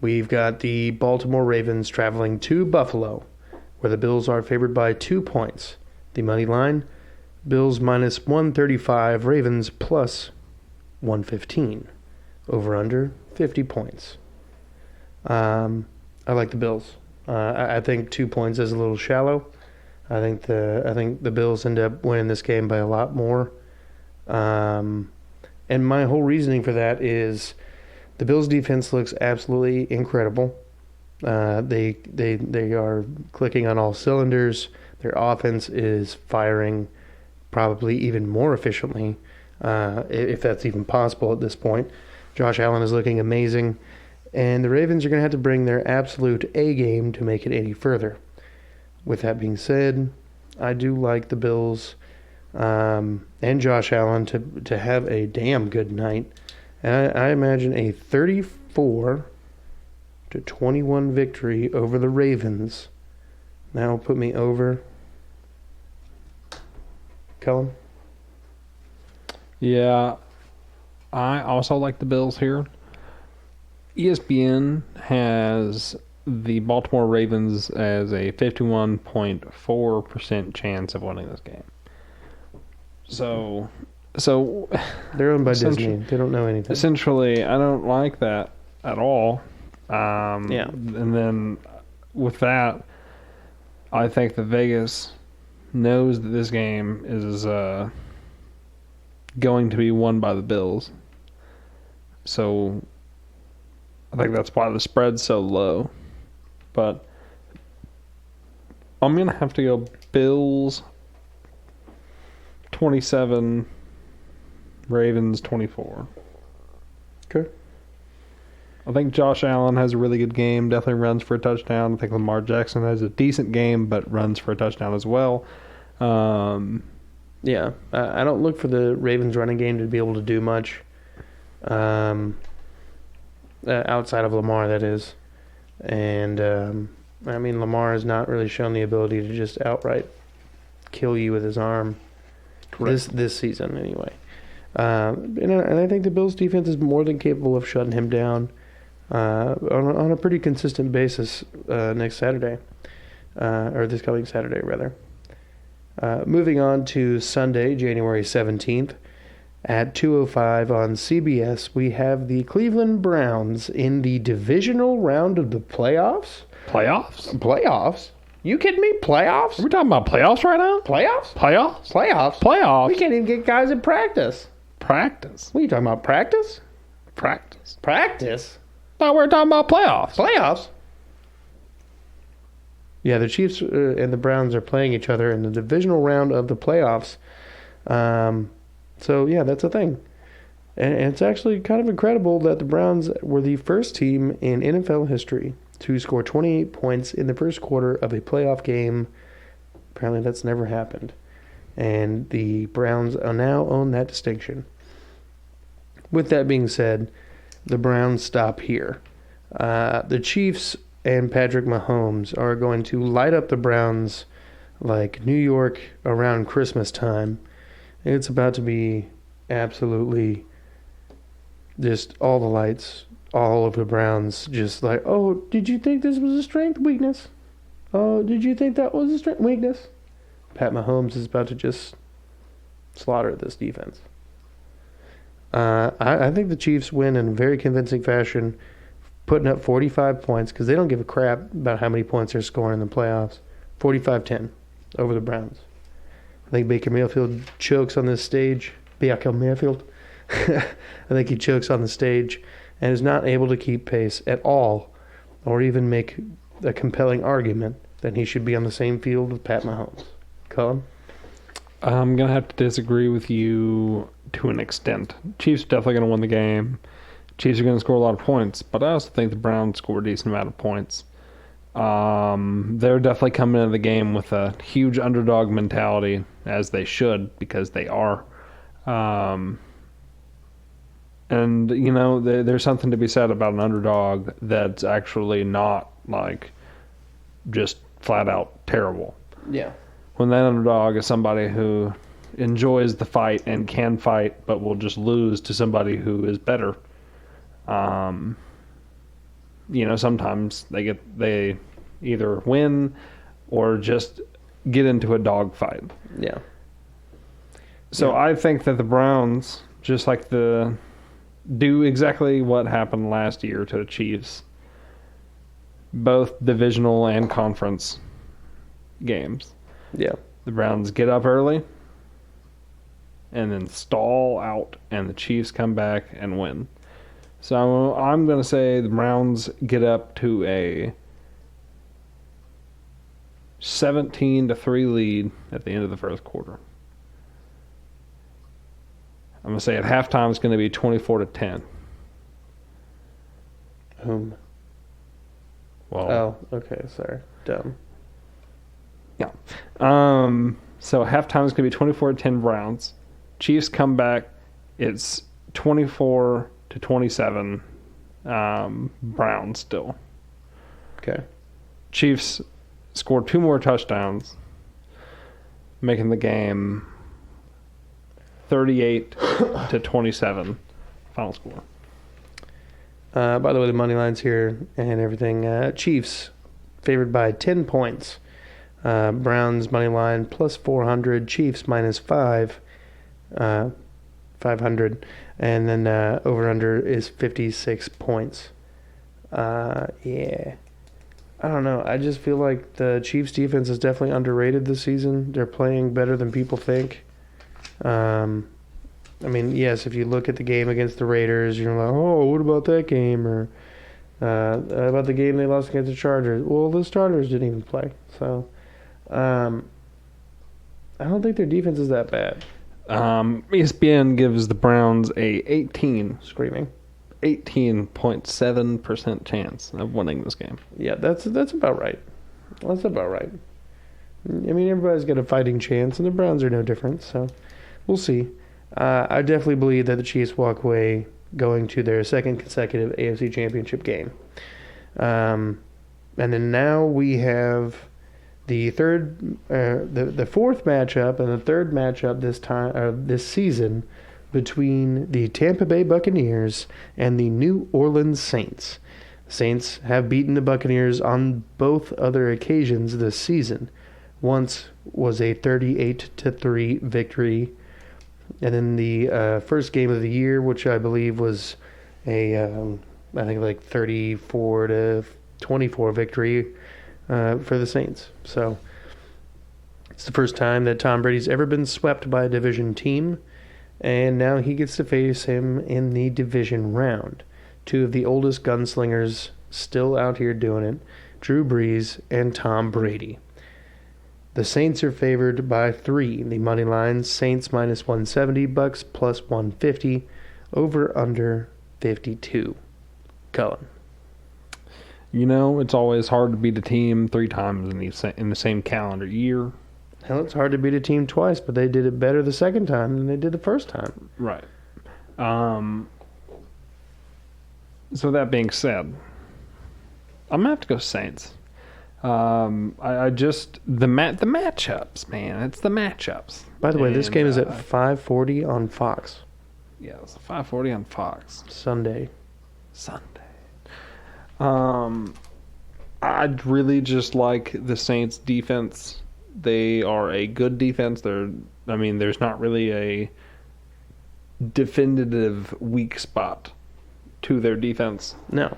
we've got the Baltimore Ravens traveling to Buffalo, where the Bills are favored by 2 points. The money line, Bills minus 135, Ravens plus 115. Over under 50 points. I like the Bills. I think 2 points is a little shallow. I think the Bills end up winning this game by a lot more. And my whole reasoning for that is the Bills defense looks absolutely incredible. They are clicking on all cylinders. Their offense is firing probably even more efficiently, if that's even possible at this point. Josh Allen is looking amazing, and the Ravens are going to have to bring their absolute A game to make it any further. With that being said, I do like the Bills and Josh Allen to have a damn good night. And I imagine a 34-21 victory over the Ravens. Now put me over. Cullen? Yeah, I also like the Bills here. ESPN has the Baltimore Ravens as a 51.4% chance of winning this game. So they're owned by Disney. They don't know anything. Essentially, I don't like that at all. Yeah. And then with that, I think that Vegas knows that this game is going to be won by the Bills. So I think that's why the spread's so low. But I'm going to have to go Bills 27, Ravens 24. Okay. I think Josh Allen has a really good game, definitely runs for a touchdown. I think Lamar Jackson has a decent game, but runs for a touchdown as well. Yeah, I don't look for the Ravens running game to be able to do much outside of Lamar, that is. And, I mean, Lamar has not really shown the ability to just outright kill you with his arm. This season, anyway. And I think the Bills' defense is more than capable of shutting him down on a pretty consistent basis next Saturday, or this coming Saturday, rather. Moving on to Sunday, January 17th, at 2:05 on CBS, we have the Cleveland Browns in the divisional round of the playoffs. Playoffs? You kidding me? Playoffs? Are we talking about playoffs right now? Playoffs? We can't even get guys in practice. Practice? What are you talking about, practice? Practice? Thought we were talking about playoffs. Yeah, the Chiefs and the Browns are playing each other in the divisional round of the playoffs. So, yeah, that's a thing. And it's actually kind of incredible that the Browns were the first team in NFL history to score 28 points in the first quarter of a playoff game. Apparently that's never happened. And the Browns now own that distinction. With that being said, the Browns stop here. The Chiefs and Patrick Mahomes are going to light up the Browns like New York around Christmas time. It's about to be absolutely just all the lights, all of the Browns, just like, oh, did you think this was a strength, weakness? Oh, did you think that was a strength, weakness? Pat Mahomes is about to just slaughter this defense. I think the Chiefs win in a very convincing fashion, putting up 45 points, because they don't give a crap about how many points they're scoring in the playoffs. 45-10 over the Browns. I think Baker Mayfield chokes on this stage. Baker Mayfield. I think he chokes on the stage and is not able to keep pace at all, or even make a compelling argument that he should be on the same field with Pat Mahomes. Cullen? I'm going to have to disagree with you to an extent. Chiefs are definitely going to win the game. Chiefs are going to score a lot of points, but I also think the Browns score a decent amount of points. They're definitely coming into the game with a huge underdog mentality, as they should, because they are. And, you know, there's something to be said about an underdog that's actually not, like, just flat out terrible. Yeah. When that underdog is somebody who enjoys the fight and can fight, but will just lose to somebody who is better. You know, sometimes they either win or just get into a dogfight. Yeah. So yeah. I think that the Browns, just like do exactly what happened last year to the Chiefs, both divisional and conference games. Yeah. The Browns get up early and then stall out, and the Chiefs come back and win. So I'm going to say the Browns get up to a 17-3 lead at the end of the first quarter. I'm going to say at halftime it's going to be 24-10. Whom? Well, oh, okay, sorry. Dumb. Yeah. So halftime is going to be 24-10 Browns. Chiefs come back. It's 24-27 Browns still. Okay. Chiefs score 2 more touchdowns, making the game 38-27 final score. By the way, the money line's here and everything. Chiefs favored by 10 points. Browns money line plus 400. Chiefs minus 500. And then over under is 56 points. Yeah. I don't know. I just feel like the Chiefs defense is definitely underrated this season. They're playing better than people think. I mean, yes, if you look at the game against the Raiders, you're like, oh, what about that game? Or about the game they lost against the Chargers. Well, the starters didn't even play. So I don't think their defense is that bad. ESPN gives the Browns a Screaming. 18.7% chance of winning this game. Yeah, that's about right. That's about right. I mean, everybody's got a fighting chance, and the Browns are no different, so we'll see. I definitely believe that the Chiefs walk away going to their second consecutive AFC Championship game. And then now we have the fourth matchup and the third matchup this season between the Tampa Bay Buccaneers and the New Orleans Saints. Saints have beaten the Buccaneers on both other occasions this season. Once was a 38-3 victory, and then the first game of the year, which I believe was a I think like 34-24 victory for the Saints. So it's the first time that Tom Brady's ever been swept by a division team, and now he gets to face him in the division round. Two of the oldest gunslingers still out here doing it, Drew Brees and Tom Brady. The Saints are favored by 3. The money line, Saints minus 170, Bucks plus 150, over under 52. Cullen. You know, it's always hard to beat a team 3 times in the same calendar year. Hell, it's hard to beat a team twice, but they did it better the second time than they did the first time. Right. So that being said, I'm gonna have to go Saints. I just the matchups, man. It's the matchups. By the way, this game is at 5:40 on Fox. Yeah, it's 5:40 on Fox Sunday. I'd really just like the Saints defense. They are a good defense. There's not really a definitive weak spot to their defense. No,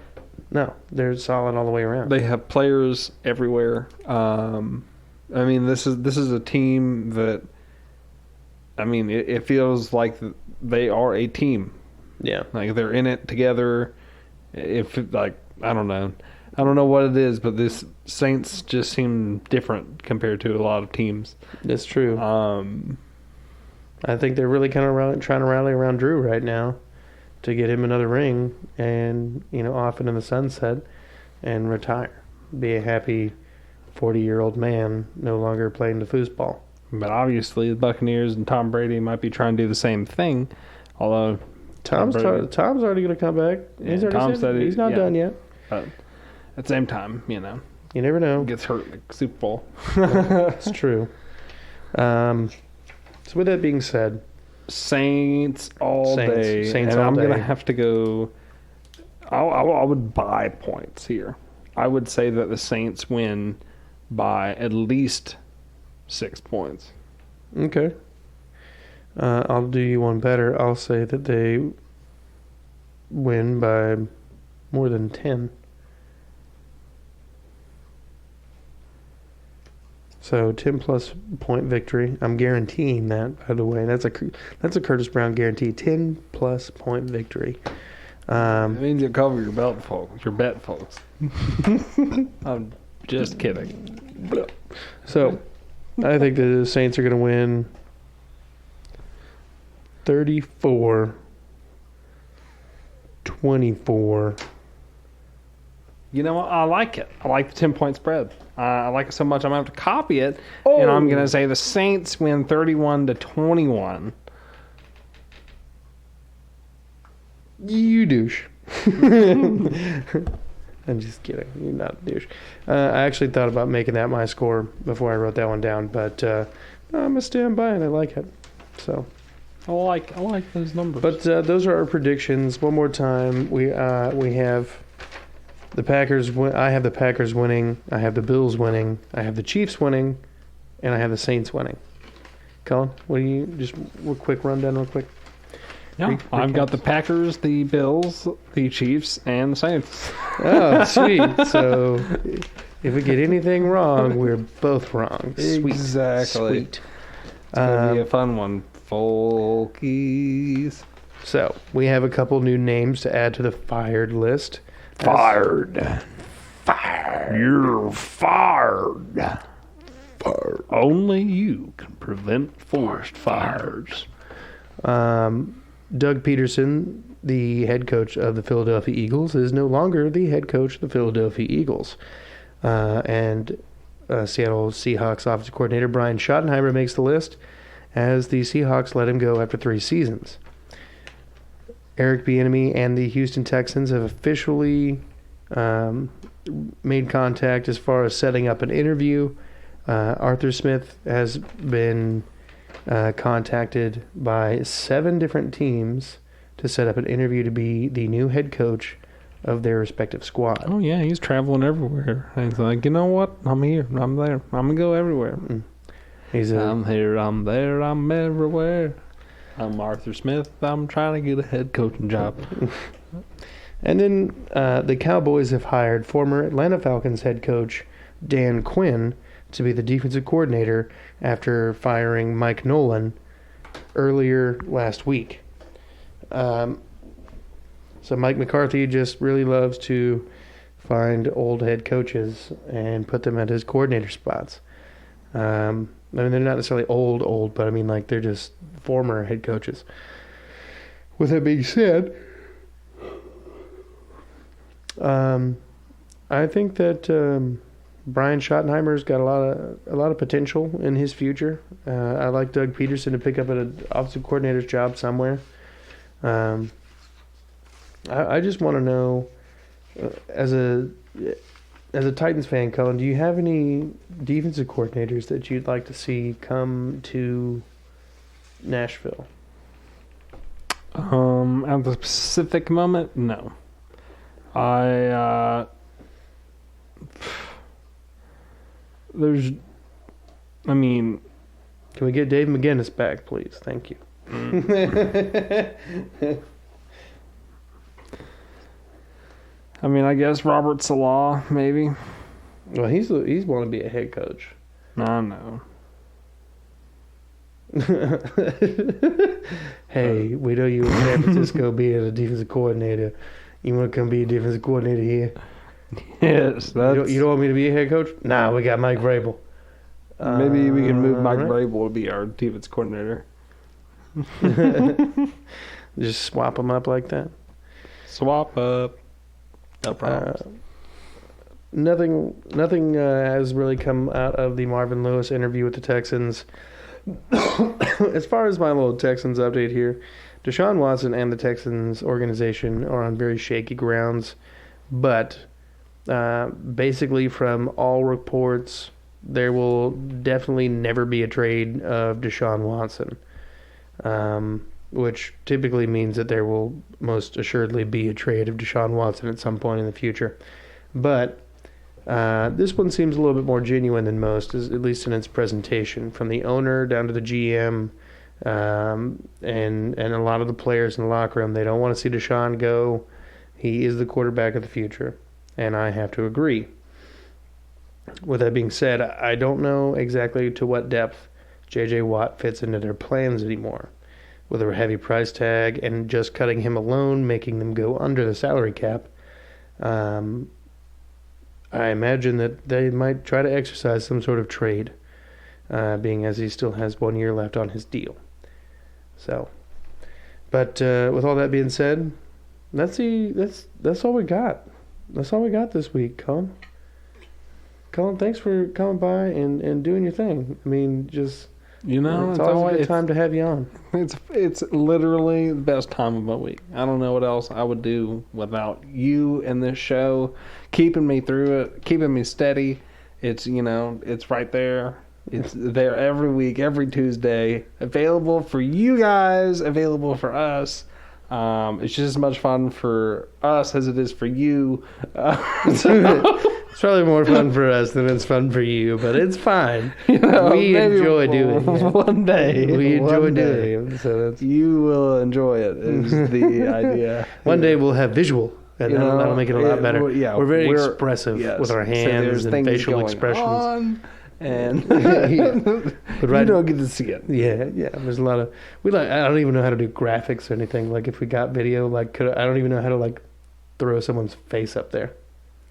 they're solid all the way around. They have players everywhere. This is a team that, it feels like they are a team. Yeah, like they're in it together. I don't know what it is, but this Saints just seem different compared to a lot of teams. That's true. I think they're really kind of trying to rally around Drew right now to get him another ring and, off into the sunset and retire. Be a happy 40-year-old man no longer playing the foosball. But obviously the Buccaneers and Tom Brady might be trying to do the same thing, although Tom's already going to come back. He's already said he's not done yet. But at the same time, you never know. Gets hurt in the Super Bowl. It's true. So with that being said, Saints all day. Saints and all I'm day. going to have to go. I would buy points here. I would say that the Saints win by at least 6 points. Okay. I'll do you one better. I'll say that they win by more than 10. So 10-plus point victory. I'm guaranteeing that, by the way. That's a Curtis Brown guarantee. 10-plus point victory. That means you cover your bet, folks. I'm just kidding. So I think the Saints are going to win 34-24. You know what? I like it. I like the 10-point spread. I like it so much I'm going to have to copy it. Oh. And I'm going to say the Saints win 31-21. You douche. I'm just kidding. You're not a douche. I actually thought about making that my score before I wrote that one down, but I'm going to stand by it. I like it. So I like those numbers. But those are our predictions. One more time, we have the Packers. I have the Packers winning. I have the Bills winning. I have the Chiefs winning, and I have the Saints winning. Colin, what do you just a quick rundown, real quick? Yeah, I've got the Packers, the Bills, the Chiefs, and the Saints. Oh, sweet. So if we get anything wrong, we're both wrong. Sweet. Exactly. Sweet. It's going to be a fun one. Folkies. So we have a couple new names to add to the fired list. Fired. Fired. You're fired. fire. Only you can prevent forest fires. Doug Peterson, the head coach of the Philadelphia Eagles, is no longer the head coach of the Philadelphia Eagles. And Seattle Seahawks offensive coordinator Brian Schottenheimer makes the list as the Seahawks let him go after 3 seasons. Eric Bieniemy and the Houston Texans have officially made contact as far as setting up an interview. Arthur Smith has been contacted by 7 different teams to set up an interview to be the new head coach of their respective squad. Oh, yeah, he's traveling everywhere. He's like, you know what? I'm here. I'm there. I'm going to go everywhere. I'm here. I'm there. I'm everywhere. I'm Arthur Smith. I'm trying to get a head coaching job. And then the Cowboys have hired former Atlanta Falcons head coach Dan Quinn to be the defensive coordinator after firing Mike Nolan earlier last week. So Mike McCarthy just really loves to find old head coaches and put them at his coordinator spots. I mean, they're not necessarily old, but I mean, like, they're just former head coaches. With that being said, I think that Brian Schottenheimer's got a lot of potential in his future. I like Doug Peterson to pick up an offensive coordinator's job somewhere. I just want to know, as a Titans fan, Colin, do you have any defensive coordinators that you'd like to see come to Nashville? At the specific moment, no. Can we get Dave McGinnis back, please? Thank you. I guess Robert Salah, maybe. Well, he's want to be a head coach. I know. Hey, we know you in San Francisco being a defensive coordinator. You want to come be a defensive coordinator here? Yes. You don't want me to be a head coach? Nah, we got Mike Vrabel. Maybe we can move Mike Vrabel to be our defense coordinator. Just swap them up like that? Swap up. No problem. Nothing has really come out of the Marvin Lewis interview with the Texans. As far as my little Texans update here, Deshaun Watson and the Texans organization are on very shaky grounds, but basically from all reports, there will definitely never be a trade of Deshaun Watson, which typically means that there will most assuredly be a trade of Deshaun Watson at some point in the future. But this one seems a little bit more genuine than most, at least in its presentation, from the owner down to the GM and a lot of the players in the locker room. They don't want to see Deshaun go. He is the quarterback of the future, and I have to agree. With that being said, I don't know exactly to what depth J.J. Watt fits into their plans anymore. With a heavy price tag and just cutting him alone, making them go under the salary cap, I imagine that they might try to exercise some sort of trade, being as he still has 1 year left on his deal. So, but with all that being said, that's all we got. That's all we got this week, Colin. Colin, thanks for coming by and doing your thing. I mean, just it's always a good time to have you on. It's literally the best time of my week. I don't know what else I would do without you and this show, keeping me through it, keeping me steady. It's it's right there. It's there every week, every Tuesday, available for you guys, available for us. It's just as much fun for us as it is for you. It's probably more fun for us than it's fun for you, but it's fine. We enjoy doing it. One day. We enjoy doing it. So you will enjoy it, is the idea. One day we'll have visual, and that'll make it a lot better. We're very expressive with our hands and facial expressions. And but you don't get to see it. Yeah. There's a lot of I don't even know how to do graphics or anything. Like if we got video, I don't even know how to throw someone's face up there.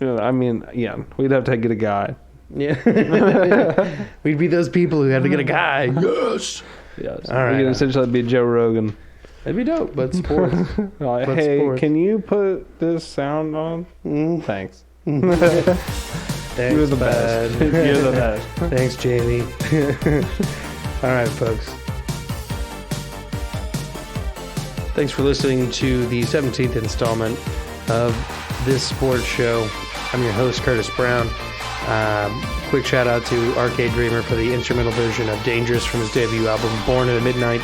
We'd have to get a guy. Yeah. We'd be those people who had to get a guy. Yes. Yes. All right. We could essentially be Joe Rogan. That'd be dope, but sports. Like, But hey, sports. can you put this sound on? Thanks. Thanks, You're the best. bud. You're the best. Thanks, Jamie. All right, folks. Thanks for listening to the 17th installment of this sports show. I'm your host, Curtis Brown. Quick shout out to Arcade Dreamer for the instrumental version of Dangerous from his debut album, Born at Midnight.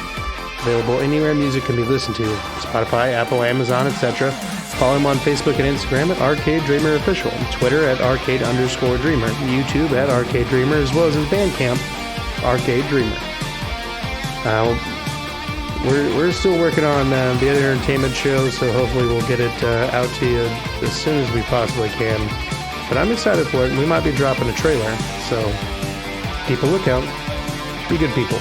Available anywhere music can be listened to. Spotify, Apple, Amazon, etc. Follow him on Facebook and Instagram at Arcade Dreamer Official. Twitter at Arcade_Dreamer. YouTube at Arcade Dreamer, as well as his Bandcamp, Arcade Dreamer. We're still working on the other entertainment show, so hopefully we'll get it out to you as soon as we possibly can. But I'm excited for it, and we might be dropping a trailer, so keep a lookout. Be good people.